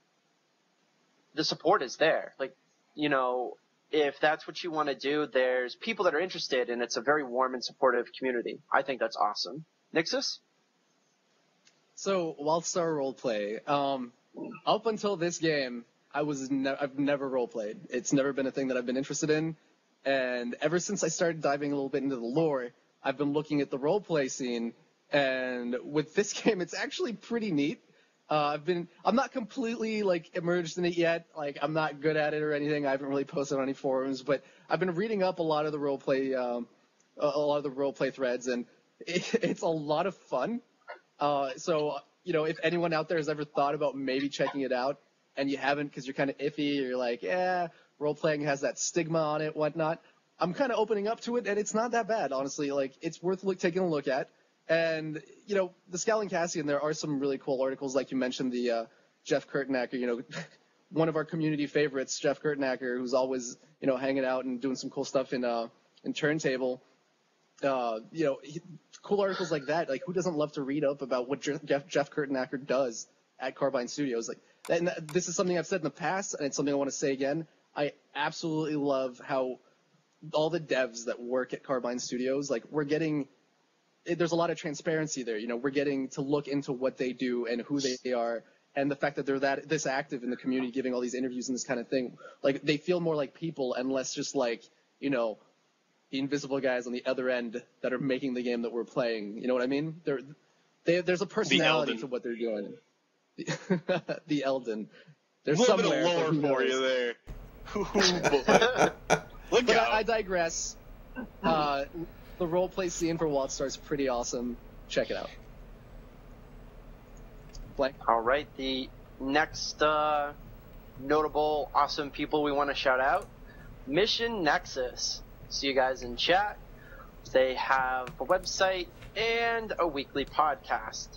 the support is there. Like, if that's what you want to do, there's people that are interested, and it's a very warm and supportive community. I think that's awesome. Nixus? So, Wildstar Roleplay. Up until this game, I've never roleplayed. It's never been a thing that I've been interested in. And ever since I started diving a little bit into the lore, I've been looking at the roleplay scene. And with this game, it's actually pretty neat. I'm not completely immersed in it yet. I'm not good at it or anything. I haven't really posted on any forums, but I've been reading up a lot of the roleplay threads, and it's a lot of fun. So if anyone out there has ever thought about maybe checking it out, and you haven't because you're kind of iffy, or you're like, yeah, role-playing has that stigma on it, whatnot, I'm kind of opening up to it, and it's not that bad, honestly. It's worth taking a look at. And, the Scowling Cassian, there are some really cool articles, like you mentioned, the Jeff Kurtnacker, one of our community favorites, Jeff Kurtnacker, who's always, hanging out and doing some cool stuff in Turntable. Cool articles like that. Who doesn't love to read up about what Jeff Kurtnacker does at Carbine Studios? And this is something I've said in the past, and it's something I want to say again. I absolutely love how all the devs that work at Carbine Studios, there's a lot of transparency there. We're getting to look into what they do and who they are, and the fact that they're this active in the community, giving all these interviews and this kind of thing. They feel more like people and less just the invisible guys on the other end that are making the game that we're playing. You know what I mean? There's a personality to what they're doing. The Eldon. There's a little somewhere bit of lore for you there. Look but out. I digress. The roleplay scene for Wildstar is pretty awesome. Check it out. Blank. All right, the next notable awesome people we want to shout out, Mission Nexus. See you guys in chat. They have a website and a weekly podcast.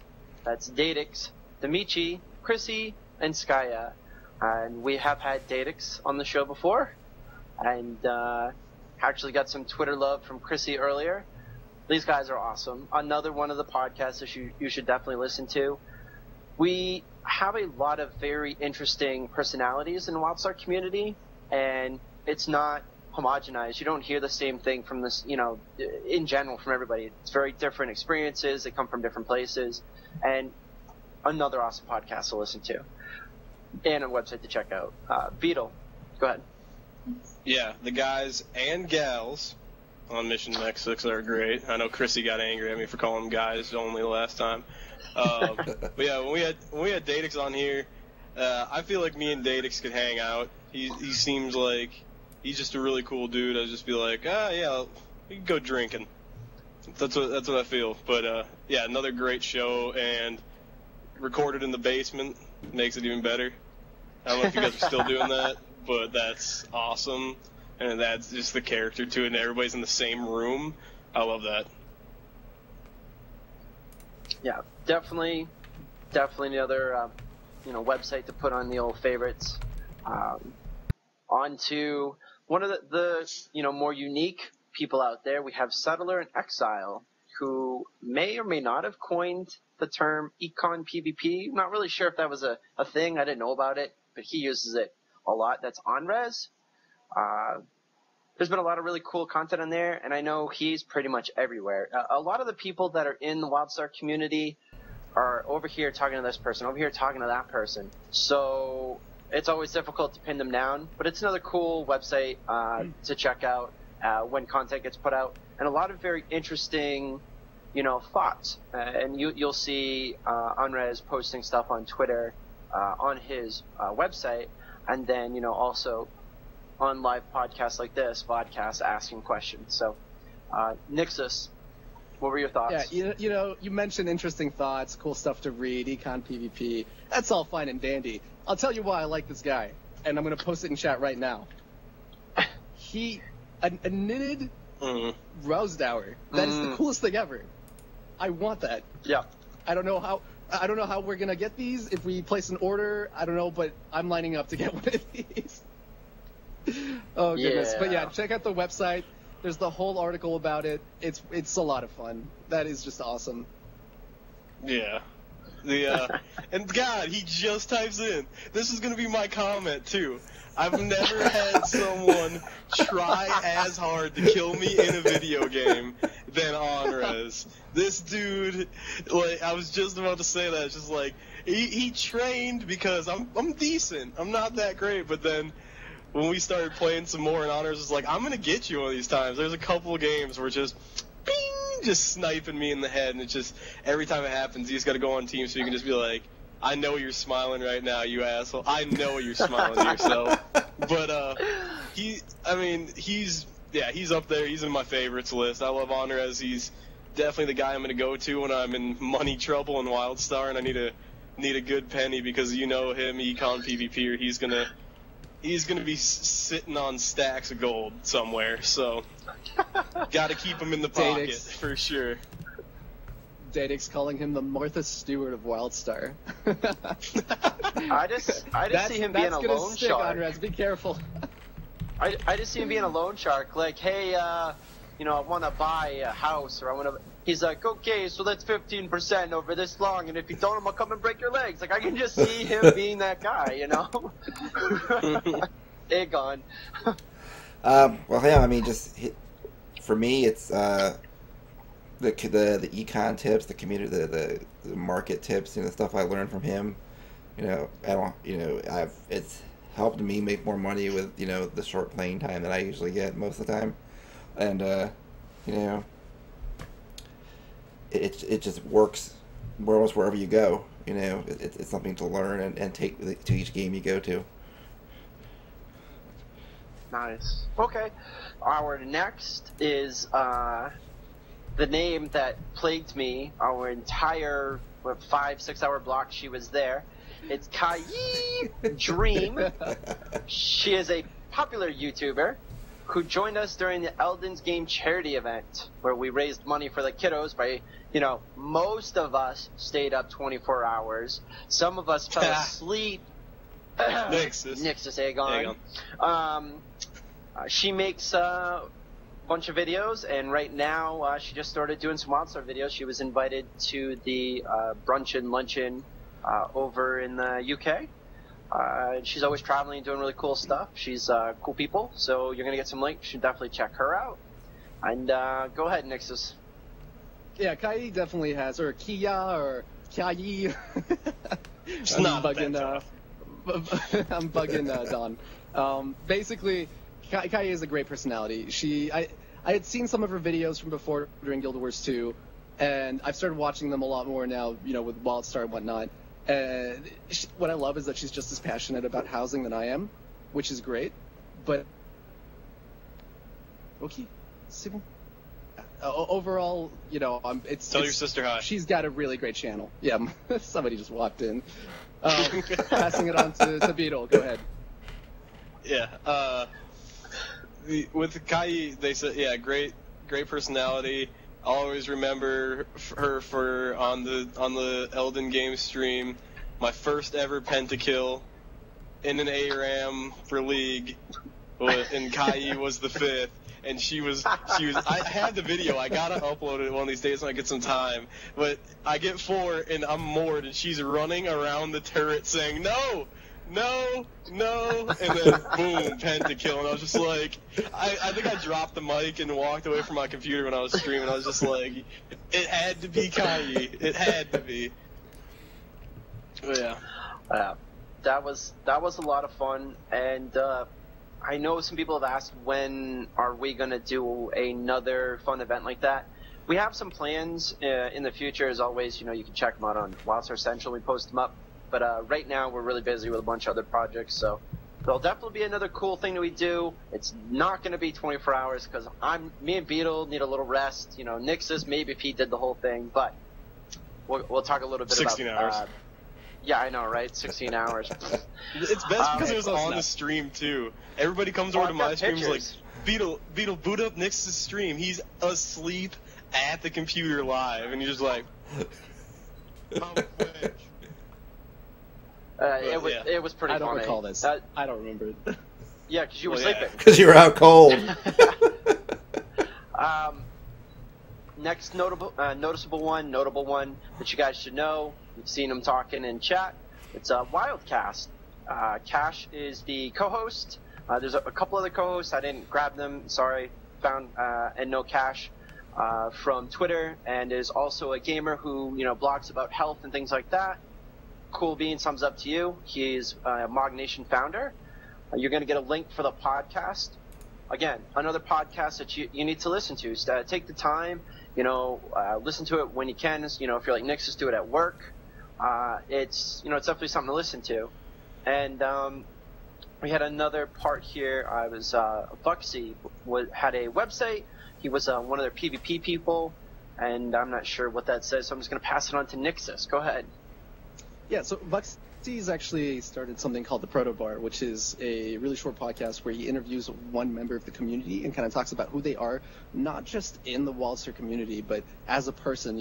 That's Datix, Demichi, Chrissy, and Skya. And we have had Datix on the show before. And actually got some Twitter love from Chrissy earlier. These guys are awesome. Another one of the podcasts that you should definitely listen to. We have a lot of very interesting personalities in the Wildstar community, and it's not homogenized. You don't hear the same thing from this, in general from everybody. It's very different experiences. They come from different places, and another awesome podcast to listen to and a website to check out. Beetle, go ahead. Yeah, the guys and gals on Mission X6 are great. I know Chrissy got angry at me for calling them guys only last time. But yeah, when we had Datix on here, I feel like me and Datix could hang out. He seems like he's just a really cool dude. I'd just be like, yeah, we can go drinking. That's what I feel. But yeah, another great show, and recorded in the basement makes it even better. I don't know if you guys are still doing that, but that's awesome, and that's just the character to it, and everybody's in the same room. I love that. Yeah, definitely another website to put on the old favorites. On to one of the more unique people out there. We have Settler in Exile, who may or may not have coined the term econ PvP. I'm not really sure if that was a thing. I didn't know about it, but he uses it a lot. That's OnRes. There's been a lot of really cool content on there, and I know he's pretty much everywhere. A lot of the people that are in the Wildstar community are over here talking to this person, over here talking to that person. So it's always difficult to pin them down, but it's another cool website to check out when content gets put out, and a lot of very interesting, thoughts. And you'll see Unres posting stuff on Twitter, on his website, and then also on live podcasts like this, vodcasts asking questions. So, Nixus, what were your thoughts? Yeah, you mentioned interesting thoughts, cool stuff to read, econ PvP. That's all fine and dandy. I'll tell you why I like this guy, and I'm going to post it in chat right now. A knitted Rowsdower. That is the coolest thing ever. I want that. Yeah. I don't know how we're going to get these. If we place an order, I don't know, but I'm lining up to get one of these. Oh, goodness. Yeah. But yeah, check out the website. There's the whole article about it. It's a lot of fun. That is just awesome. Yeah. And God, he just types in, this is going to be my comment too. I've never had someone try as hard to kill me in a video game than Onres. This dude, I was just about to say that, just he trained because I'm decent. I'm not that great, but then when we started playing some more, and Honors was like, I'm going to get you one of these times. There's a couple of games where just, bing, just sniping me in the head, and it's just, every time it happens, you just got to go on team so you can just be like, I know you're smiling right now, you asshole. I know you're smiling to yourself. But, he's up there. He's in my favorites list. I love Honores. He's definitely the guy I'm going to go to when I'm in money trouble in Wildstar, and I need a good penny, because him, econ PvP, or he's gonna be sitting on stacks of gold somewhere, so gotta keep him in the pocket for sure. Datix calling him the Martha Stewart of Wildstar. I just see him being a loan shark. Onres, be careful. I just see him being a loan shark. Like, hey, I want to buy a house, or I want to. He's like, okay, so that's 15% over this long, and if you don't, I'm gonna come and break your legs. Like, I can just see him being that guy, Aegon. Well, yeah, I mean, for me, it's the econ tips, the community, the market tips, stuff I learned from him. It's helped me make more money with the short playing time that I usually get most of the time, and it just works almost wherever you go. It's something to learn and take to each game you go to. Nice. Okay. Our next is the name that plagued me our entire 5-6 hour block she was there. It's Kai Dream. She is a popular YouTuber who joined us during the Elden's Game charity event, where we raised money for the kiddos by, most of us stayed up 24 hours. Some of us fell asleep. Nixus Aegon. She makes a bunch of videos, and right now she just started doing some Wildstar videos. She was invited to the brunch and luncheon over in the UK. She's always traveling and doing really cool stuff. She's cool people, so you're going to get some links. You should definitely check her out. And go ahead, Nixus. Yeah, Kai definitely has, or Kia, or Kai. It's not bugging. I'm bugging Don. Basically, Kai is a great personality. I had seen some of her videos from before during Guild Wars 2, and I've started watching them a lot more now, you know, with Wildstar and whatnot. And what I love is that she's just as passionate about housing than I am, which is great. But okay, overall, you know, Tell your sister hi. She's got a really great channel. Yeah, somebody just walked in. Passing it on to Beetle. Go ahead. Yeah. With Kai, they said, yeah, great personality. I'll always remember her for on the Elden game stream, my first ever pentakill in an ARAM for League, and Kai was the 5th, and she was. I had the video. I gotta upload it one of these days when I get some time. But I get 4 and I'm moored, and she's running around the turret saying no. No, and then boom, pentakill, and I was just like, I think I dropped the mic and walked away from my computer when I was streaming. I was just like, it had to be Kai, it had to be. But yeah, that was a lot of fun, and I know some people have asked when are we gonna do another fun event like that. We have some plans in the future, as always. You know, you can check them out on Wildstar Central. We post them up. But right now we're really busy with a bunch of other projects, so there'll definitely be another cool thing that we do. It's not going to be 24 hours because me and Beetle need a little rest. You know, Nixus maybe if he did the whole thing, but we'll talk a little bit 16 about. 16 hours. Yeah, I know, right? 16 hours. It's best because it was on the stream too. Everybody comes over to my stream and is like, Beetle, boot up Nixus' stream. He's asleep at the computer live, and you're just like, it was pretty funny. I don't recall this. I don't remember it. Yeah, because you were sleeping. Because you were out cold. Next notable one that you guys should know. You've seen him talking in chat. It's Wildcast. Cash is the co-host. There's a couple other co-hosts. I didn't grab them. Sorry. Found and no Cash from Twitter, and is also a gamer who blogs about health and things like that. Cool beans, thumbs up to you. He's a Mog Nation founder. You're going to get a link for the podcast. Again, another podcast that you need to listen to. So, take the time, listen to it when you can. If you're like Nixus, do it at work. It's definitely something to listen to. And we had another part here. I was Buxy had a website. He was one of their PvP people, and I'm not sure what that says, so I'm just going to pass it on to Nixus. Go ahead. Yeah, so Buxy's actually started something called the Proto Bar, which is a really short podcast where he interviews one member of the community and kind of talks about who they are, not just in the Wildstar community, but as a person,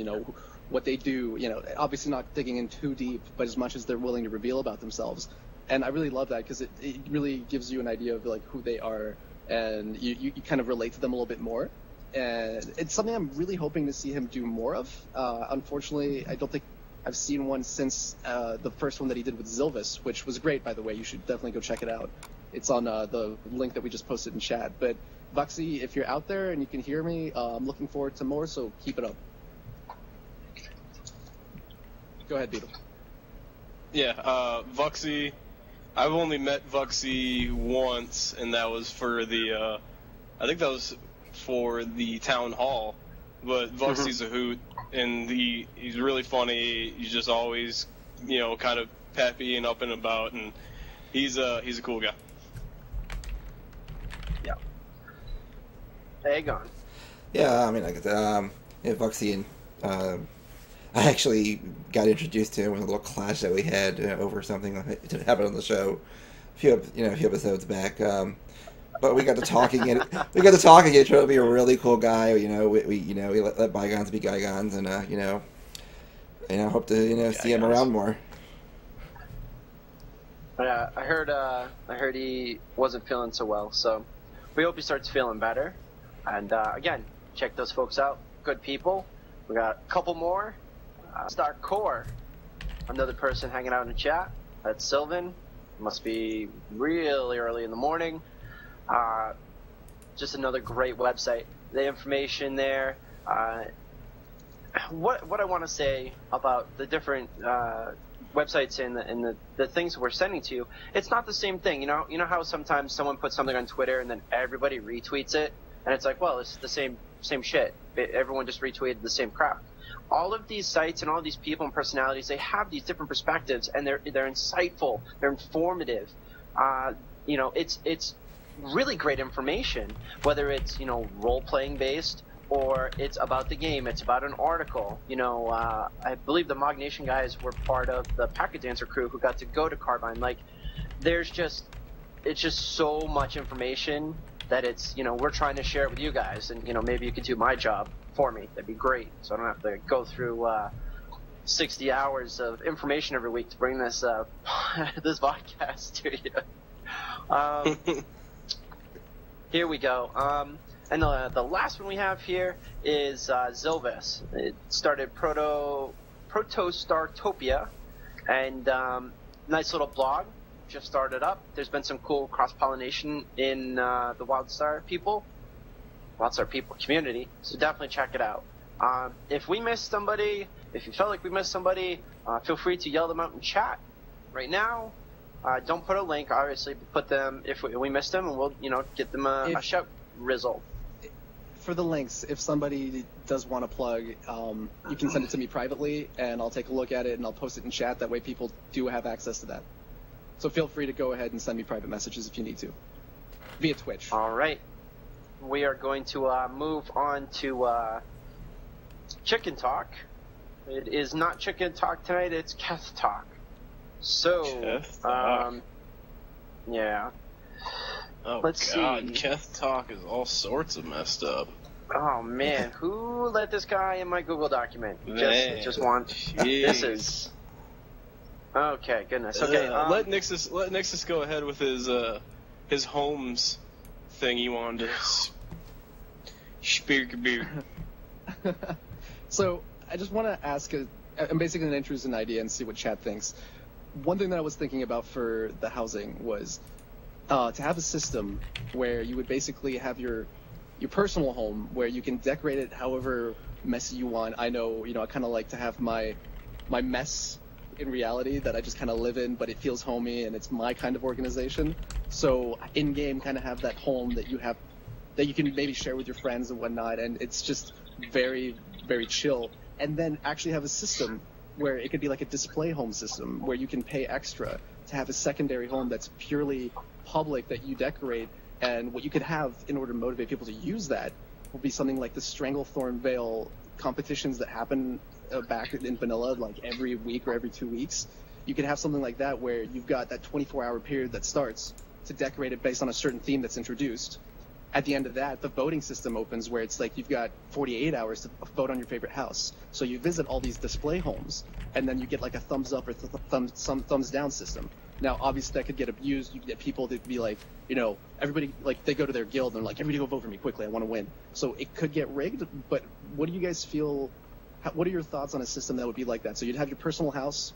what they do, obviously not digging in too deep, but as much as they're willing to reveal about themselves. And I really love that because it really gives you an idea of like who they are, and you kind of relate to them a little bit more. And it's something I'm really hoping to see him do more of. Unfortunately, I don't think I've seen one since the first one that he did with Zilvis, which was great, by the way. You should definitely go check it out. It's on the link that we just posted in chat. But Buxy, if you're out there and you can hear me, I'm looking forward to more, so keep it up. Go ahead, Beetle. Yeah, Vuxy. I've only met Vuxy once, and that was for the, I think that was for the town hall. But Vuxy's a hoot, and he's really funny. He's just always, kind of peppy and up and about, and he's a cool guy. Yeah. Aegon. Yeah, I mean, Vuxy and I actually got introduced to him in a little clash that we had over something that didn't happen on the show a few episodes back. But we got to talking, and he turned out to be a really cool guy. We let bygones be bygones, and hope to see him around more. Yeah, I heard he wasn't feeling so well, so we hope he starts feeling better. And again, check those folks out. Good people. We got a couple more. Star Core. another person hanging out in the chat. That's Sylvan. Must be really early in the morning. Just another great website. The information there. What I want to say about the different websites and the things we're sending to you, it's not the same thing. You know how sometimes someone puts something on Twitter and then everybody retweets it, and it's like, well, it's the same shit. Everyone just retweeted the same crap. All of these sites and all of these people and personalities, they have these different perspectives, and they're insightful, they're informative. It's really great information, whether it's role playing based or it's about the game, it's about an article. I believe the Mog Nation guys were part of the Packet Dancer crew who got to go to Carbine. Like, it's just so much information that it's we're trying to share it with you guys, and maybe you could do my job for me. That'd be great, so I don't have to go through 60 hours of information every week to bring this this podcast to you. Here we go. And the last one we have here is Zilvis. It started Protostartopia, and nice little blog. Just started up. There's been some cool cross-pollination in the Wildstar people community, so definitely check it out. If we missed somebody, if you felt like we missed somebody, feel free to yell them out in chat right now. Don't put a link, obviously, but put them if we missed them, and we'll get them a shout rizzle. For the links, if somebody does want to plug, you can send it to me privately, and I'll take a look at it, and I'll post it in chat. That way people do have access to that. So feel free to go ahead and send me private messages if you need to, via Twitch. All right. We are going to move on to Chicken Talk. It is not Chicken Talk tonight, it's Keth Talk. So, yeah. Oh, Let's God, see. Keth Talk is all sorts of messed up. Oh, man. Who let this guy in my Google document? Just want... Jeez. This is... Okay, goodness. Okay, let Nixus go ahead with his homes thing he wanted to speak about. So, I just want to ask, I'm basically going to introduce an idea and see what chat thinks. One thing that I was thinking about for the housing was to have a system where you would basically have your personal home where you can decorate it however messy you want. I know, I kind of like to have my mess in reality that I just kind of live in, but it feels homey and it's my kind of organization. So in-game kind of have that home that you have, that you can maybe share with your friends and whatnot, and it's just very, very chill. And then actually have a system where it could be like a display home system where you can pay extra to have a secondary home that's purely public that you decorate. And what you could have in order to motivate people to use that will be something like the Stranglethorn Vale competitions that happen back in vanilla, like every week or every 2 weeks. You could have something like that where you've got that 24-hour period that starts to decorate it based on a certain theme that's introduced. At the end of that, the voting system opens where it's like you've got 48 hours to vote on your favorite house. So you visit all these display homes, and then you get like a thumbs up or thumbs down system. Now, obviously, that could get abused. You could get people that be like, everybody, like, they go to their guild and they're like, everybody go vote for me quickly, I want to win. So it could get rigged, but what do you guys feel, what are your thoughts on a system that would be like that? So you'd have your personal house,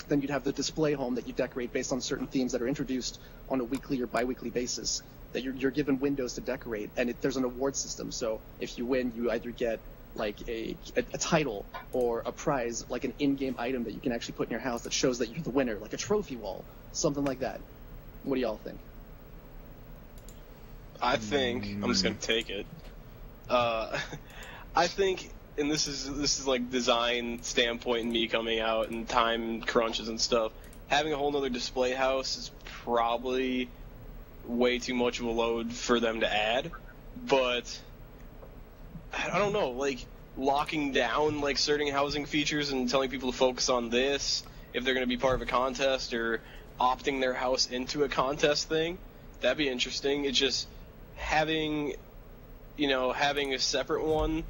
then you'd have the display home that you decorate based on certain themes that are introduced on a weekly or bi-weekly basis, that you're given windows to decorate, and there's an award system. So if you win, you either get like a title or a prize, like an in-game item that you can actually put in your house that shows that you're the winner, like a trophy wall, something like that. What do y'all think? I think I'm just gonna take it. I think, and this is like design standpoint and me coming out and time crunches and stuff. Having a whole nother display house is probably way too much of a load for them to add, but I don't know, like locking down like certain housing features and telling people to focus on this if they're going to be part of a contest, or opting their house into a contest thing, that'd be interesting. It's just having a separate one,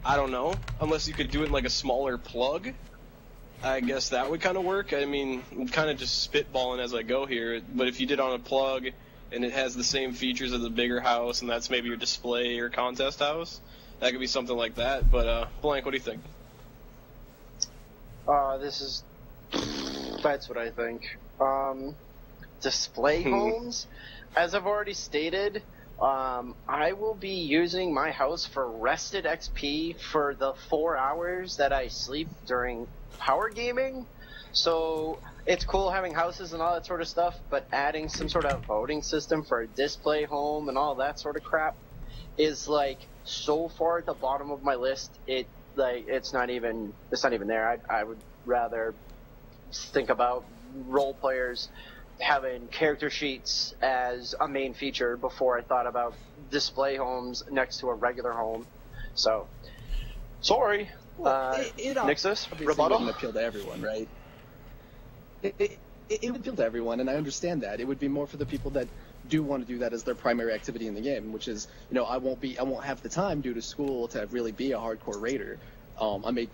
I don't know, unless you could do it in like a smaller plug. I guess that would kind of work. I mean, I'm kind of just spitballing as I go here, but if you did on a plug and it has the same features as a bigger house, and that's maybe your display or contest house, that could be something like that. But Blank, what do you think? This is That's what I think. Display homes, as I've already stated, I will be using my house for rested XP for the 4 hours that I sleep during power gaming. So it's cool having houses and all that sort of stuff, but adding some sort of voting system for a display home and all that sort of crap is like so far at the bottom of my list. It's not even there. I would rather think about role players having character sheets as a main feature before I thought about display homes next to a regular home. So, sorry. Nixus, rebuttal? Wouldn't appeal to everyone, right? It would appeal to everyone, and I understand that. It would be more for the people that do want to do that as their primary activity in the game, which is, I won't have the time due to school to really be a hardcore raider. I may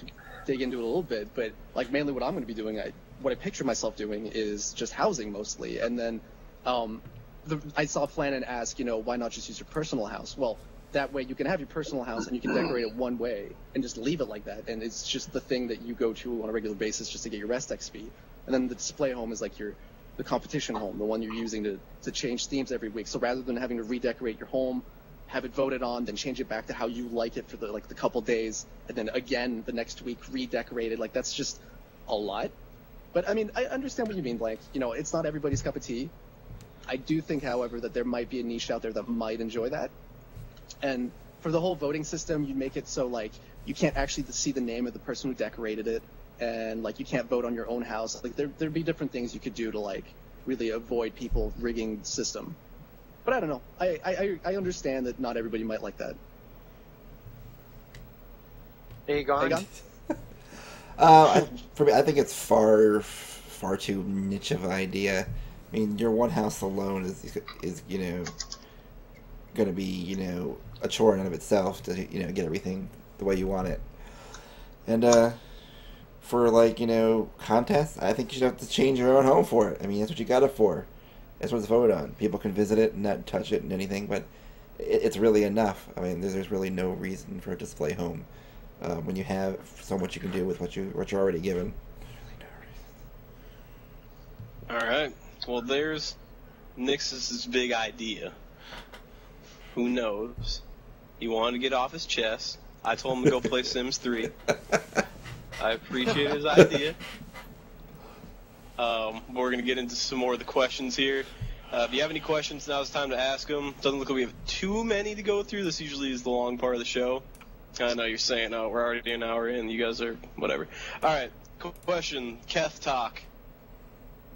dig into it a little bit, but like mainly what I'm going to be doing, what I picture myself doing is just housing mostly. And then I saw Flannan ask, why not just use your personal house? Well, that way you can have your personal house and you can decorate it one way and just leave it like that. And it's just the thing that you go to on a regular basis just to get your rest XP. And then the display home is like the competition home, the one you're using to change themes every week. So rather than having to redecorate your home, have it voted on, then change it back to how you like it for the couple days, and then again the next week redecorate it, that's just a lot. But I mean, I understand what you mean, Blank. It's not everybody's cup of tea. I do think, however, that there might be a niche out there that might enjoy that. And for the whole voting system, you make it so you can't actually see the name of the person who decorated it, and you can't vote on your own house. There'd be different things you could do to really avoid people rigging the system. But I don't know. I understand that not everybody might like that. Aegon? For me, I think it's far too niche of an idea. I mean, your one house alone is going to be a chore in and of itself to get everything the way you want it. And for contests, I think you should have to change your own home for it. I mean, that's what you got it for. That's what it's voted on. People can visit it and not touch it and anything, but it's really enough. I mean, there's really no reason for a display home when you have so much you can do with what you're already given. All right. Well, there's Nixus's big idea. Who knows? He wanted to get off his chest. I told him to go play Sims 3. I appreciate his idea. We're going to get into some more of the questions here. If you have any questions, now's the time to ask them. Doesn't look like we have too many to go through. This usually is the long part of the show. I know you're saying, oh, we're already an hour in. You guys are whatever. All right. Question. Keth Talk.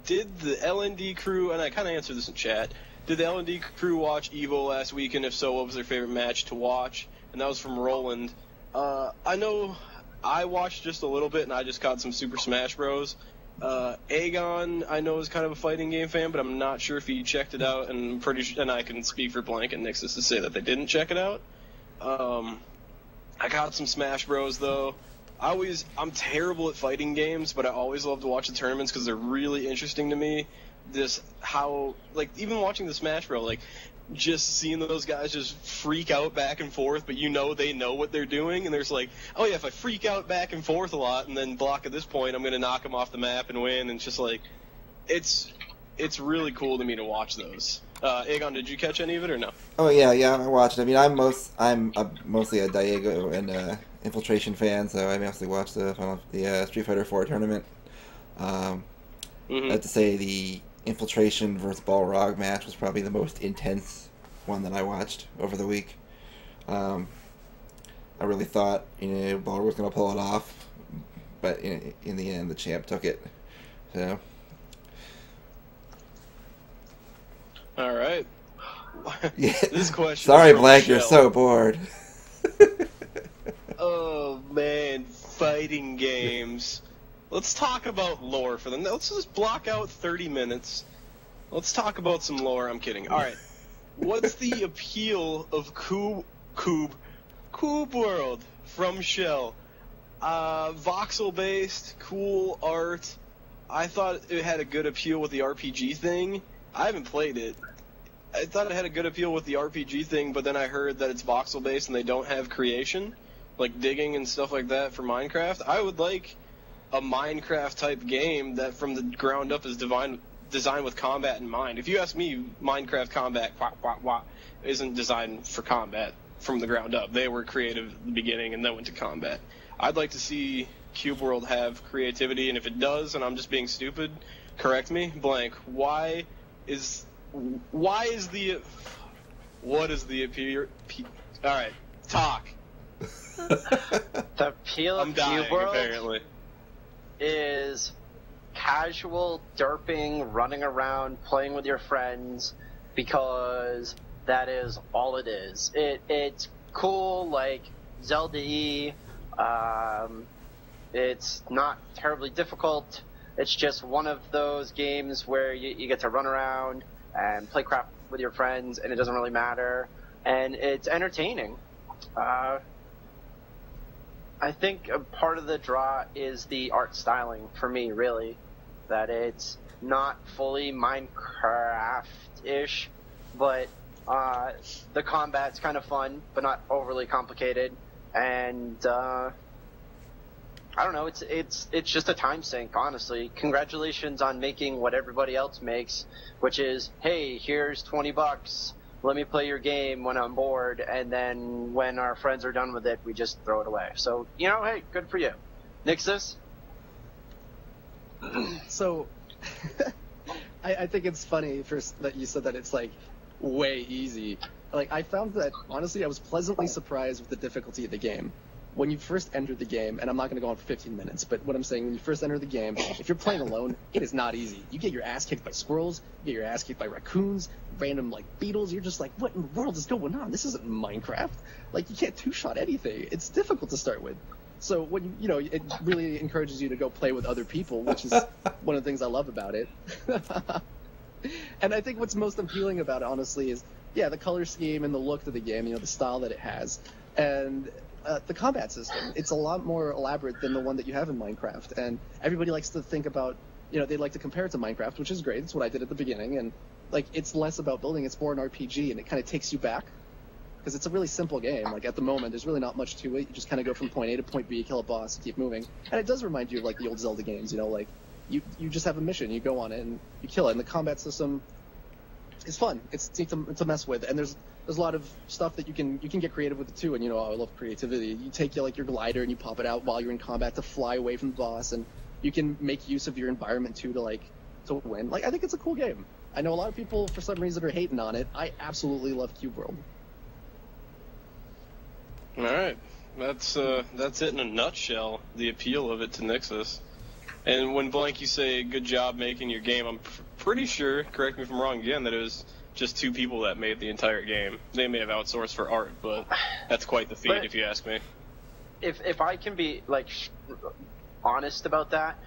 Did the LND crew, and I kind of answered this in chat, did the LND crew watch EVO last week, and if so, what was their favorite match to watch? And that was from Roland. I know I watched just a little bit, and I just caught some Super Smash Bros. Aegon, I know, is kind of a fighting game fan, but I'm not sure if he checked it out, and I'm pretty sure, and I can speak for Blank and Nixus to say that they didn't check it out. I got some Smash Bros, though. I'm terrible at fighting games, but I always love to watch the tournaments because they're really interesting to me. Even watching the Smash Bros, just seeing those guys just freak out back and forth, but they know what they're doing, and there's oh yeah, if I freak out back and forth a lot and then block at this point, I'm going to knock them off the map and win, and it's just it's really cool to me to watch those. Aegon, did you catch any of it or no? Oh yeah, I watched it. I mean, I'm mostly a Diego and Infiltration fan, so I mostly watched the Street Fighter 4 tournament. I have to say the Infiltration versus Balrog match was probably the most intense one that I watched over the week. I really thought Balrog was going to pull it off, but in the end the champ took it. So. All right. Yeah. This question. Sorry, Blank, you're so bored. Oh man, fighting games. Let's talk about lore for them. Let's just block out 30 minutes. Let's talk about some lore. I'm kidding. All right. What's the appeal of Cube World from Shell? Voxel-based, cool art. I thought it had a good appeal with the RPG thing. I haven't played it. I thought it had a good appeal with the RPG thing, but then I heard that it's voxel-based and they don't have creation, like digging and stuff like that for Minecraft. I would like a Minecraft type game that from the ground up is designed with combat in mind. If you ask me, Minecraft combat isn't designed for combat from the ground up. They were creative at the beginning and then went to combat. I'd like to see Cube World have creativity, and if it does, and I'm just being stupid, correct me. Blank. What is the appeal? All right, talk. The appeal I'm of dying, Cube World apparently. is casual derping, running around, playing with your friends, because that is all it is. It's cool, like Zelda-y. It's not terribly difficult. It's just one of those games where you get to run around and play crap with your friends, and it doesn't really matter. And it's entertaining. I think a part of the draw is the art styling for me, really. That it's not fully Minecraft-ish, but the combat's kind of fun, but not overly complicated. And I don't know, it's just a time sink, honestly. Congratulations on making what everybody else makes, which is, hey, here's $20. Let me play your game when I'm bored, and then when our friends are done with it, we just throw it away. So, hey, good for you. Nixus? So, I think it's funny first that you said that it's like way easy. Like, I found that, honestly, I was pleasantly surprised with the difficulty of the game. When you first enter the game, and I'm not going to go on for 15 minutes, but what I'm saying, when you first enter the game, if you're playing alone, it is not easy. You get your ass kicked by squirrels, you get your ass kicked by raccoons, random, beetles. You're just like, what in the world is going on? This isn't Minecraft. Like, you can't two-shot anything. It's difficult to start with. So when it really encourages you to go play with other people, which is one of the things I love about it. And I think what's most appealing about it, honestly, is, the color scheme and the look of the game, the style that it has. And the combat system, it's a lot more elaborate than the one that you have in Minecraft. And everybody likes to think about, they like to compare it to Minecraft, which is great. That's what I did at the beginning. And, it's less about building. It's more an RPG, and it kind of takes you back. Because it's a really simple game. At the moment, there's really not much to it. You just kind of go from point A to point B, kill a boss, and keep moving. And it does remind you of, the old Zelda games, you just have a mission, you go on it, and you kill it. And the combat system is fun. It's neat to mess with. And there's a lot of stuff that you can get creative with it, too. And, I love creativity. You take, your glider, and you pop it out while you're in combat to fly away from the boss. And you can make use of your environment, too, to win. I think it's a cool game. I know a lot of people, for some reason, are hating on it. I absolutely love Cube World. All right, that's it in a nutshell. The appeal of it to Nixus. And when Blank, you say good job making your game, I'm pretty sure, correct me if I'm wrong again, that it was just 2 people that made the entire game. They may have outsourced for art, but that's quite the feat, if you ask me. If I can be honest about that,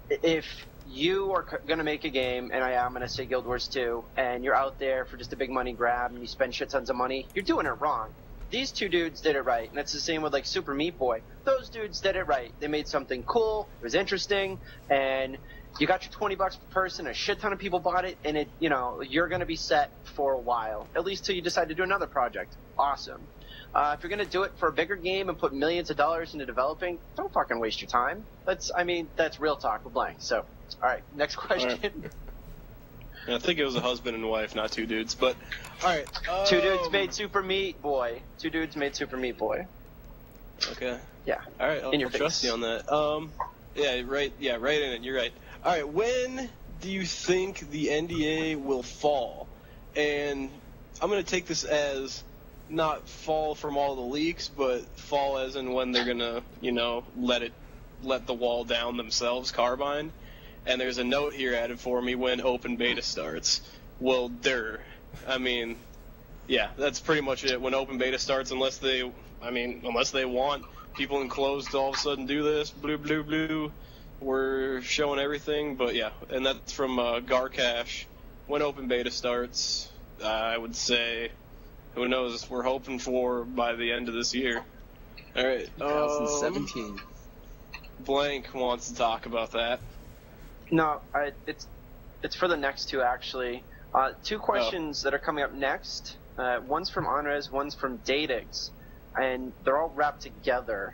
if you are going to make a game, and I am going to say Guild Wars 2, and you're out there for just a big money grab and you spend shit tons of money, you're doing it wrong. These 2 dudes did it right, and it's the same with Super Meat Boy. Those dudes did it right. They made something cool, it was interesting, and you got your $20 per person, a shit ton of people bought it, and you're going to be set for a while, at least till you decide to do another project. Awesome. If you're going to do it for a bigger game and put millions of dollars into developing, don't fucking waste your time. That's real talk with Blank. So, all right, next question. All right. I think it was a husband and wife, not 2 dudes, but all right. 2 dudes made Super Meat Boy. 2 dudes made Super Meat Boy. Okay. Yeah. All right, I'll trust you on that. Yeah, right in it. You're right. All right, when do you think the NDA will fall? And I'm going to take this as not fall from all the leaks, but fall as in when they're going to, let the wall down themselves, Carbine. And there's a note here added for me when open beta starts. Well, that's pretty much it. When open beta starts, unless they want people enclosed to all of a sudden do this, blue, we're showing everything. But yeah, and that's from Garcash. When open beta starts, I would say, who knows, we're hoping for by the end of this year. All right. 2017. Blank wants to talk about that. No, it's for the next 2, actually. 2 questions that are coming up next. One's from Onres, one's from Datix, and they're all wrapped together.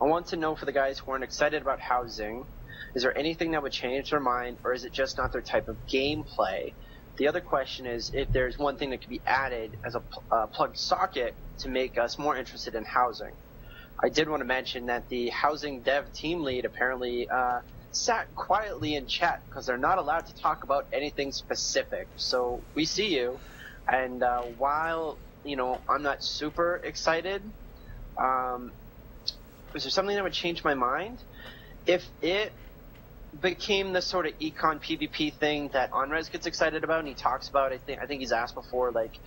I want to know for the guys who aren't excited about housing, is there anything that would change their mind, or is it just not their type of gameplay? The other question is if there's one thing that could be added as a plugged socket to make us more interested in housing. I did want to mention that the housing dev team lead apparently sat quietly in chat because they're not allowed to talk about anything specific. So we see you, and while I'm not super excited, is there something that would change my mind? If it became this sort of econ PvP thing that Onres gets excited about and he talks about, I think he's asked before, like,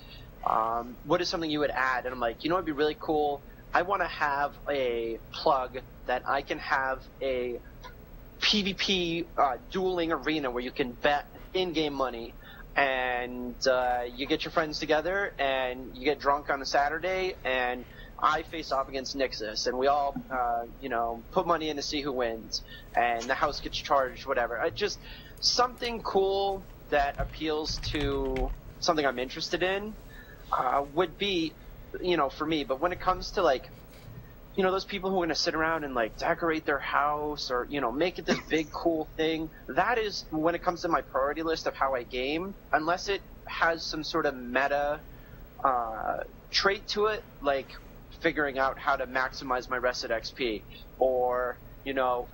what is something you would add? And I'm like, it'd be really cool. I want to have a plug that I can have a PvP dueling arena where you can bet in-game money, and you get your friends together and you get drunk on a Saturday, and I face off against Nixus, and we all, put money in to see who wins, and the house gets charged, whatever. Just something cool that appeals to something I'm interested in would be, for me. But when it comes to, like, those people who are going to sit around and, like, decorate their house or, make it this big, cool thing, that is, when it comes to my priority list of how I game, unless it has some sort of meta trait to it, like figuring out how to maximize my rested XP, or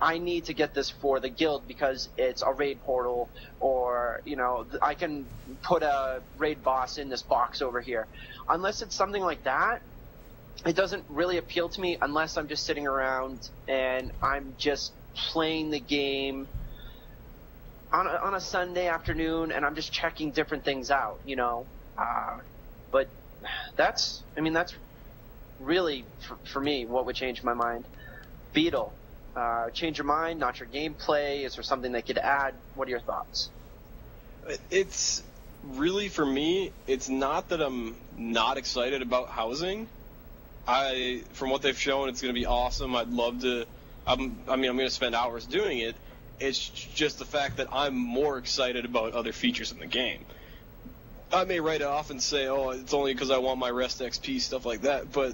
I need to get this for the guild because it's a raid portal, or I can put a raid boss in this box over here. Unless it's something like that, it doesn't really appeal to me unless I'm just sitting around and I'm just playing the game on a Sunday afternoon and I'm just checking different things out, but that's really, for me, what would change my mind. Beetle, change your mind, not your gameplay? Is there something they could add? What are your thoughts? It's really, for me, it's not that I'm not excited about housing. From what they've shown, it's going to be awesome. I'd love to. I'm going to spend hours doing it. It's just the fact that I'm more excited about other features in the game. I may write it off and say, oh, it's only because I want my rest XP, stuff like that, but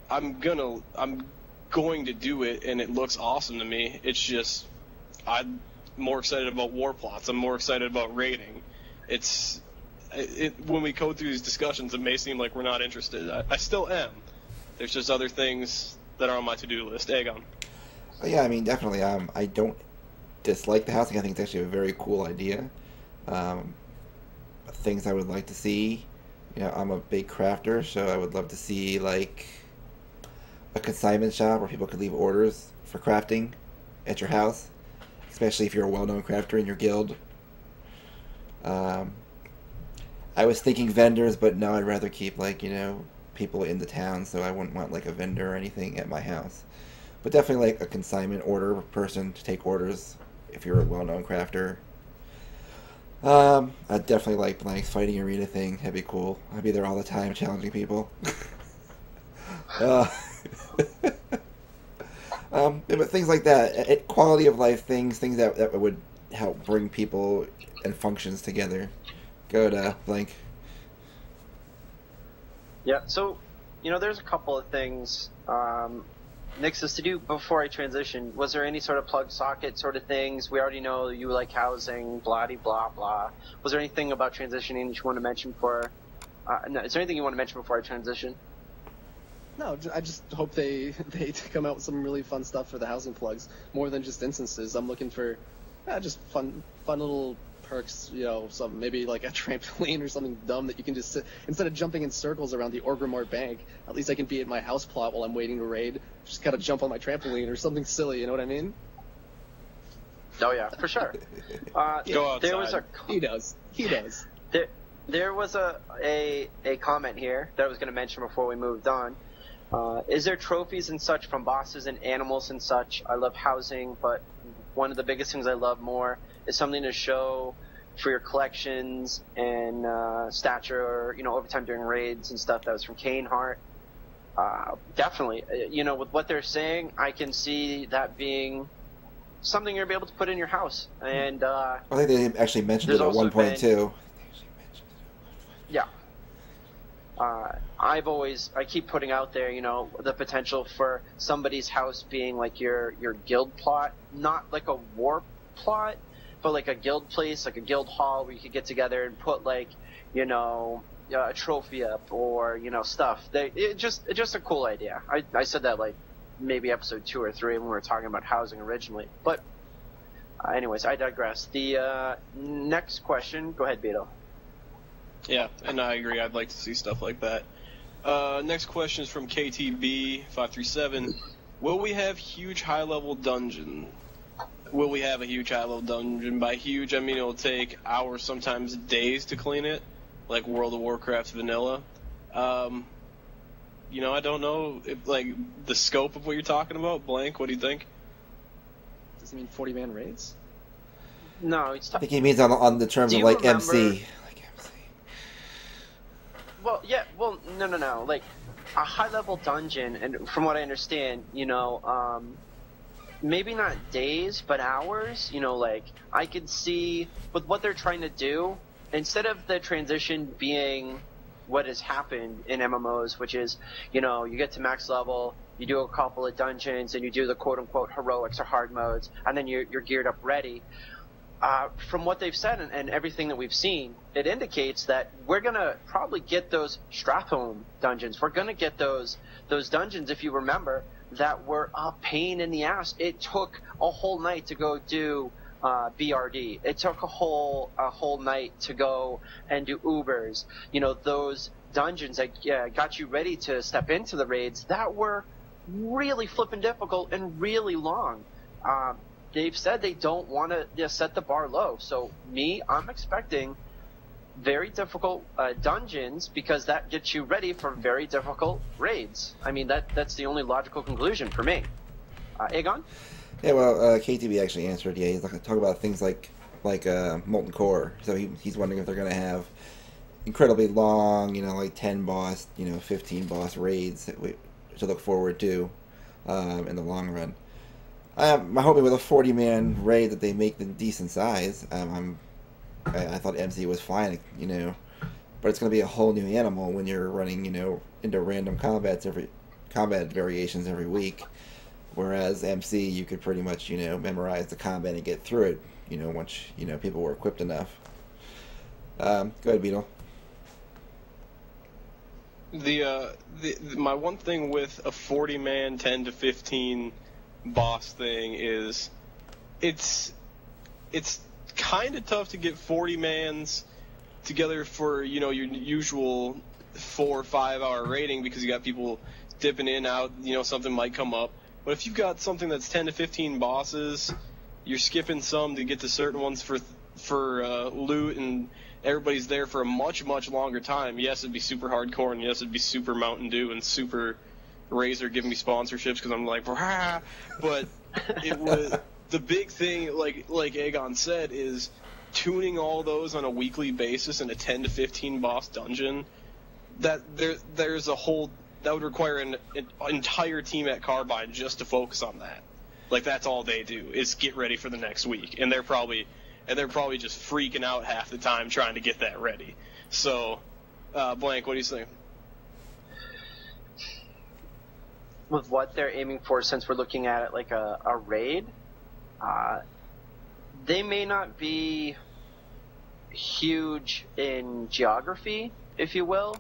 I'm going to do it, and it looks awesome to me. It's just, I'm more excited about war plots. I'm more excited about raiding. When we go through these discussions, it may seem like we're not interested. I still am. There's just other things that are on my to-do list. Aegon. Yeah, definitely. I don't dislike the housing. I think it's actually a very cool idea. Things I would like to see, I'm a big crafter, so I would love to see, like, a consignment shop where people could leave orders for crafting at your house, especially if you're a well-known crafter in your guild. I was thinking vendors, but no, I'd rather keep, like, people in the town, so I wouldn't want, like, a vendor or anything at my house. But definitely, like, a consignment order person to take orders if you're a well-known crafter. I'd definitely like Blank's fighting arena thing. That'd be cool. I'd be there all the time challenging people. But things like that, quality of life things that would help bring people and functions together. Go to Blank. Yeah, so, there's a couple of things. Nixus, to do before I transition, was there any sort of plug socket sort of things? We already know you like housing, blah blah. Was there anything about transitioning that you want to mention before? No, is there anything you want to mention before I transition? No, I just hope they come out with some really fun stuff for the housing plugs, more than just instances. I'm looking for just fun little perks, some maybe like a trampoline or something dumb that you can just sit, instead of jumping in circles around the Orgrimmar Bank, at least I can be at my house plot while I'm waiting to raid, just gotta jump on my trampoline or something silly, you know what I mean? Oh yeah, for sure. Go outside. There was He does. There was a comment here that I was going to mention before we moved on. Is there trophies and such from bosses and animals and such? I love housing, but one of the biggest things I love more is something to show for your collections and stature, or over time during raids and stuff. That was from Caneheart. Definitely, with what they're saying, I can see that being something you'll be able to put in your house. And I think they actually mentioned it at one point too. Yeah. I keep putting out there, the potential for somebody's house being like your guild plot, not like a war plot, but like a guild place, like a guild hall where you could get together and put like, a trophy up or, stuff. It's just a cool idea. I said that like maybe episode 2 or 3 when we were talking about housing originally. But anyways, I digress. The next question, go ahead, Beto. Yeah, and I agree. I'd like to see stuff like that. Next question is from KTB537. Will we have huge high-level dungeon? Will we have a huge high-level dungeon? By huge, I mean it'll take hours, sometimes days to clean it, like World of Warcraft vanilla. I don't know if, like, the scope of what you're talking about. Blank, what do you think? Does he mean 40-man raids? No, it's I think he means on the terms of like remember... MC. Well, yeah, no. Like, a high-level dungeon, and from what I understand, maybe not days, but hours. Like, I could see with what they're trying to do, instead of the transition being what has happened in MMOs, which is, you get to max level, you do a couple of dungeons, and you do the quote-unquote heroics or hard modes, and then you're geared up ready. From what they've said and everything that we've seen, it indicates that we're going to probably get those Stratholme dungeons. We're going to get those dungeons, if you remember, that were a pain in the ass. It took a whole night to go do BRD. It took a whole night to go and do Ubers. Those dungeons that got you ready to step into the raids, that were really flippin' difficult and really long. They've said they don't want to set the bar low. So I'm expecting very difficult dungeons because that gets you ready for very difficult raids. I mean, that's the only logical conclusion for me. Aegon? Yeah, well, KTB actually answered. Yeah, he's talking about things like Molten Core. So he's wondering if they're going to have incredibly long, like 10 boss, 15 boss raids to look forward to in the long run. I'm hoping with a 40-man raid that they make them decent size. I thought MC was fine, but it's going to be a whole new animal when you're running, into random combat variations every week. Whereas MC, you could pretty much, memorize the combat and get through it, once, people were equipped enough. Go ahead, Beetle. My one thing with a 40-man, 10 to 15 boss thing is it's kind of tough to get 40 mans together for your usual 4 or 5 hour rating because you got people dipping in out, something might come up. But if you've got something that's 10 to 15 bosses, you're skipping some to get to certain ones for loot, and everybody's there for a much longer time. Yes, it'd be super hardcore, and yes, it'd be super Mountain Dew and super Razer giving me sponsorships because I'm like, rah! But it was the big thing, like Aegon said, is tuning all those on a weekly basis in a 10 to 15 boss dungeon. That there's a whole that would require an entire team at Carbine just to focus on that. Like, that's all they do is get ready for the next week, and they're probably just freaking out half the time trying to get that ready. So, Blank, what do you think? With what they're aiming for, since we're looking at it like a raid, they may not be huge in geography, if you will,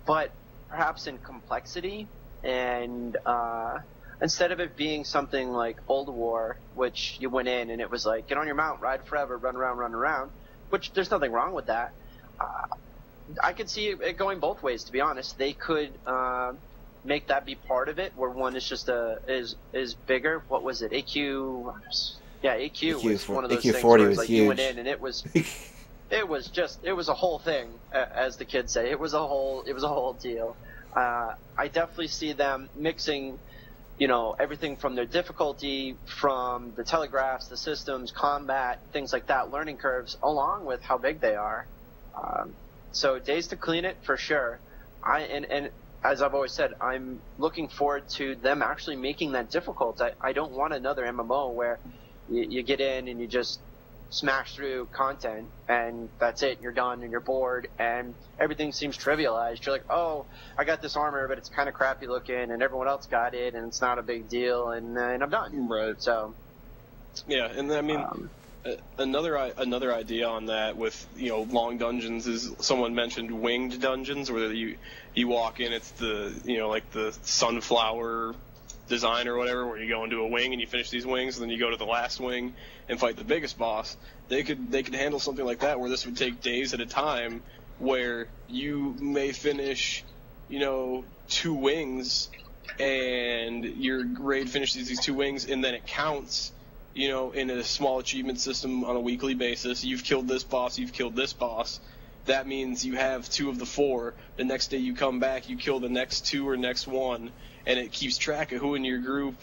but perhaps in complexity. And instead of it being something like Old War, which you went in and it was like, get on your mount, ride forever, run around, which there's nothing wrong with that. I could see it going both ways, to be honest. They could make that be part of it, where one is just is bigger. What was it? AQ? Yeah, AQ was one of those things where it was like huge. You went in and it was it was a whole thing, as the kids say. It was a whole deal. I definitely see them mixing, everything from their difficulty, from the telegraphs, the systems, combat, things like that, learning curves, along with how big they are. So days to clean it for sure. And as I've always said, I'm looking forward to them actually making that difficult. I don't want another MMO where you get in and you just smash through content, and that's it. You're done, and you're bored, and everything seems trivialized. You're like, oh, I got this armor, but it's kind of crappy looking, and everyone else got it, and it's not a big deal, and I'm done. Right. So. Yeah, and I mean, another idea on that with long dungeons is someone mentioned winged dungeons, where you walk in, it's the like the sunflower design or whatever, where you go into a wing and you finish these wings, and then you go to the last wing and fight the biggest boss. They could handle something like that, where this would take days at a time, where you may finish 2 wings, and your raid finishes these 2 wings, and then it counts. In a small achievement system on a weekly basis, you've killed this boss, you've killed this boss. That means you have 2 of the 4. The next day you come back, you kill the next 2 or next 1, and it keeps track of who in your group,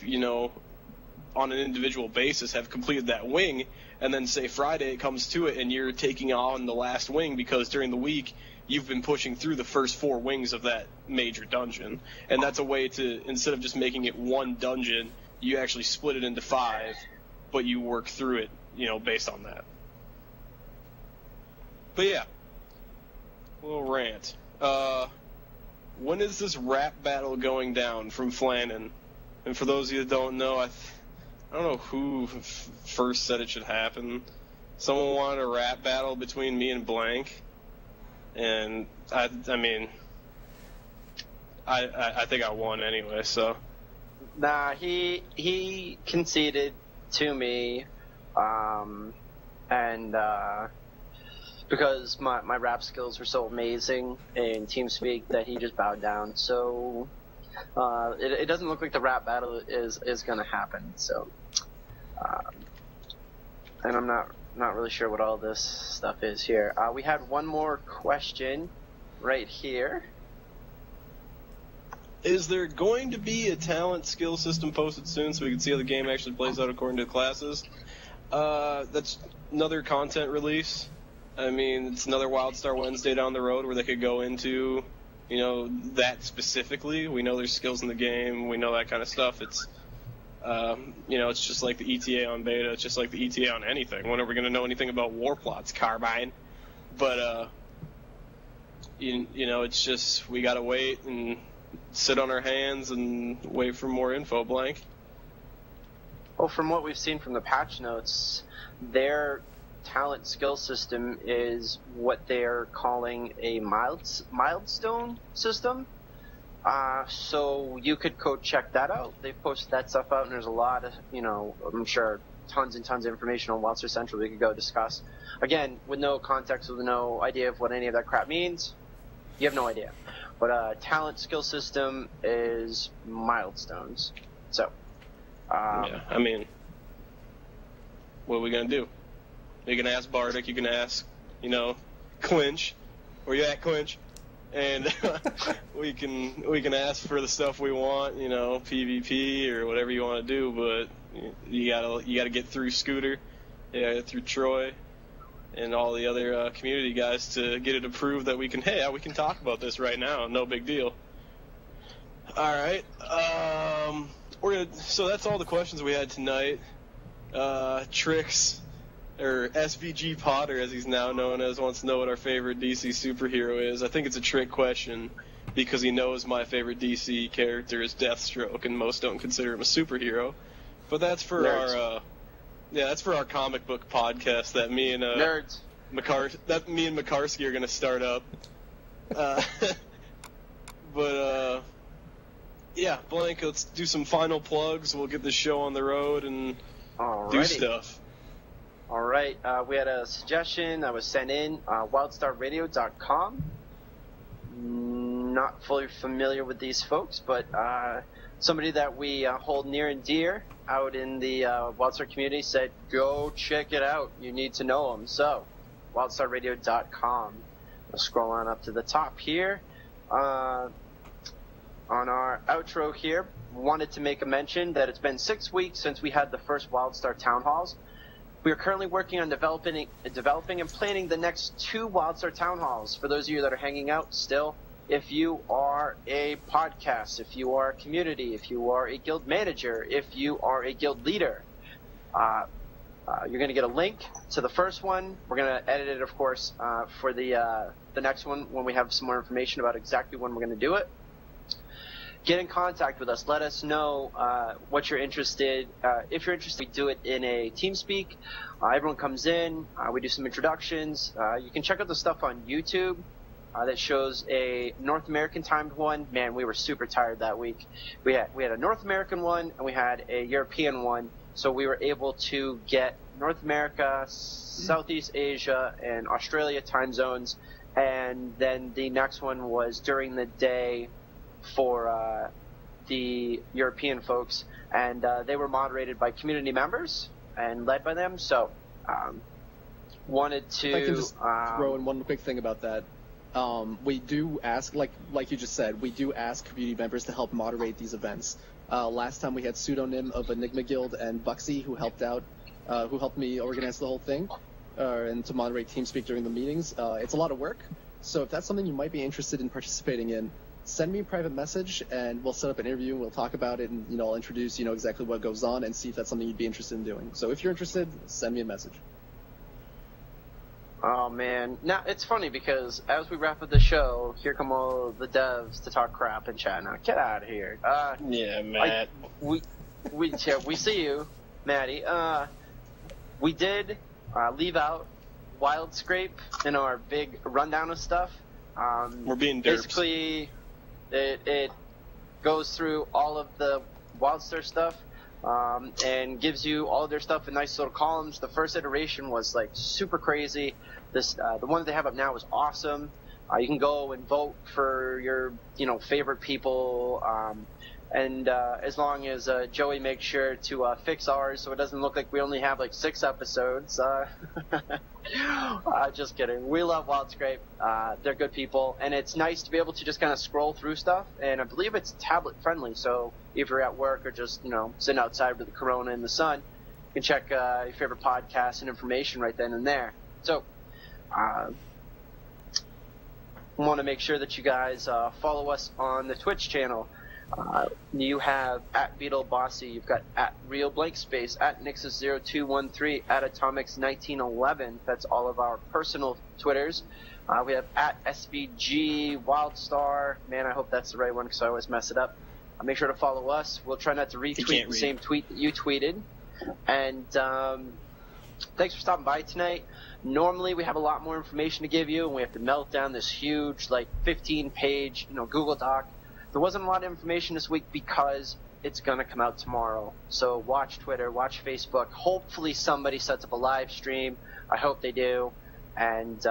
on an individual basis have completed that wing. And then say Friday it comes to it, and you're taking on the last wing because during the week you've been pushing through the first 4 wings of that major dungeon. And that's a way to, instead of just making it one dungeon, you actually split it into 5. But you work through it, based on that. But yeah, little rant. When is this rap battle going down from Flannan? And for those of you that don't know, I don't know who first said it should happen. Someone wanted a rap battle between me and Blank, and I mean, I think I won anyway. So. Nah, he conceded to me, and because my rap skills were so amazing in TeamSpeak that he just bowed down. So it doesn't look like the rap battle is going to happen. So, and I'm not really sure what all this stuff is here. We had one more question right here. Is there going to be a talent skill system posted soon so we can see how the game actually plays out according to the classes? That's another content release. I mean, it's another Wildstar Wednesday down the road where they could go into, that specifically. We know there's skills in the game. We know that kind of stuff. It's, it's just like the ETA on beta. It's just like the ETA on anything. When are we going to know anything about war plots, Carbine? But, it's just we got to wait and sit on our hands and wait for more info, Blank. Well, from what we've seen from the patch notes, their talent skill system is what they're calling a milestone system. So you could go check that out. They've posted that stuff out, and there's a lot of, I'm sure tons and tons of information on Wildstar Central we could go discuss. Again, with no context, with no idea of what any of that crap means, you have no idea. But talent skill system is milestones. So, yeah, I mean, what are we gonna do? You can ask Bardic, you can ask, Clinch. Where you at, Clinch? And we can ask for the stuff we want, PvP or whatever you want to do. But you gotta get through Scooter, through Troy, and all the other community guys to get it approved that we can talk about this right now. No big deal. All right. So that's all the questions we had tonight. Trix, or SVG Potter, as he's now known as, wants to know what our favorite DC superhero is. I think it's a trick question because he knows my favorite DC character is Deathstroke, and most don't consider him a superhero. But that's for our that's for our comic book podcast that me and Nerds. Me and Makarsky are gonna start up. Yeah, Blank, let's do some final plugs. We'll get the show on the road and do stuff. All right. We had a suggestion that was sent in, wildstarradio.com. Not fully familiar with these folks, but somebody that we hold near and dear out in the Wildstar community said, go check it out. You need to know them. So, wildstarradio.com. We'll scroll on up to the top here. On our outro here, wanted to make a mention that it's been 6 weeks since we had the first Wildstar Town Halls. We are currently working on developing and planning the next 2 Wildstar Town Halls. For those of you that are hanging out still, if you are a podcast, if you are a community, if you are a guild manager, if you are a guild leader, You're going to get a link to the first one. We're going to edit it, of course, for the next one when we have some more information about exactly when we're going to do it. Get in contact with us. Let us know what you're interested. If you're interested, we do it in a TeamSpeak. Everyone comes in. We do some introductions. You can check out the stuff on YouTube that shows a North American timed one. Man, we were super tired that week. We had a North American one and we had a European one. So we were able to get North America, Southeast Asia, and Australia time zones. And then the next one was during the day for the European folks. And they were moderated by community members and led by them. So wanted to... If I can just throw in one quick thing about that. We do ask, like you just said, we do ask community members to help moderate these events. Last time we had Pseudonym of Enigma Guild and Buxy who helped me organize the whole thing, and to moderate TeamSpeak during the meetings. It's a lot of work, so if that's something you might be interested in participating in, send me a private message and we'll set up an interview and we'll talk about it, and I'll introduce exactly what goes on and see if that's something you'd be interested in doing. So if you're interested, send me a message. Oh man, now it's funny because as we wrap up the show, here come all the devs to talk crap and chat. Now get out of here. Yeah, Matt. We see you, Maddie. We did leave out Wildscape in our big rundown of stuff. We're being derps. Basically, it goes through all of the Wildstar stuff. And gives you all of their stuff in nice little columns. The first iteration was like super crazy. The one that they have up now is awesome. You can go and vote for your favorite people, and as long as Joey makes sure to fix ours so it doesn't look like we only have like 6 episodes. Just kidding. We love Wildscape. They're good people, and it's nice to be able to just kind of scroll through stuff. And I believe it's tablet friendly, so if you're at work or just sitting outside with the corona in the sun, you can check your favorite podcasts and information right then and there. So want to make sure that you guys follow us on the Twitch channel. You have at Beetle Bossy, you've got at Real Blank Space, at Nixus0213, at Atomics1911. That's all of our personal Twitters. We have at SVG Wildstar. Man, I hope that's the right one because I always mess it up. Make sure to follow us. We'll try not to retweet the same tweet that you tweeted. And thanks for stopping by tonight. Normally we have a lot more information to give you, and we have to melt down this huge, like 15-page, Google Doc. There wasn't a lot of information this week because it's going to come out tomorrow. So watch Twitter, watch Facebook. Hopefully somebody sets up a live stream. I hope they do. And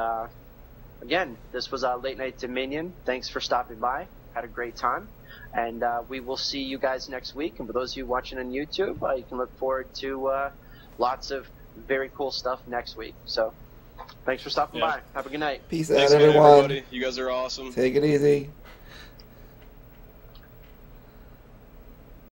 again, this was Late Night Dominion. Thanks for stopping by. Had a great time. And we will see you guys next week. And for those of you watching on YouTube, you can look forward to lots of very cool stuff next week. So thanks for stopping by. Have a good night. Peace Thanks out, again, everyone. everybody. You guys are awesome. Take it easy.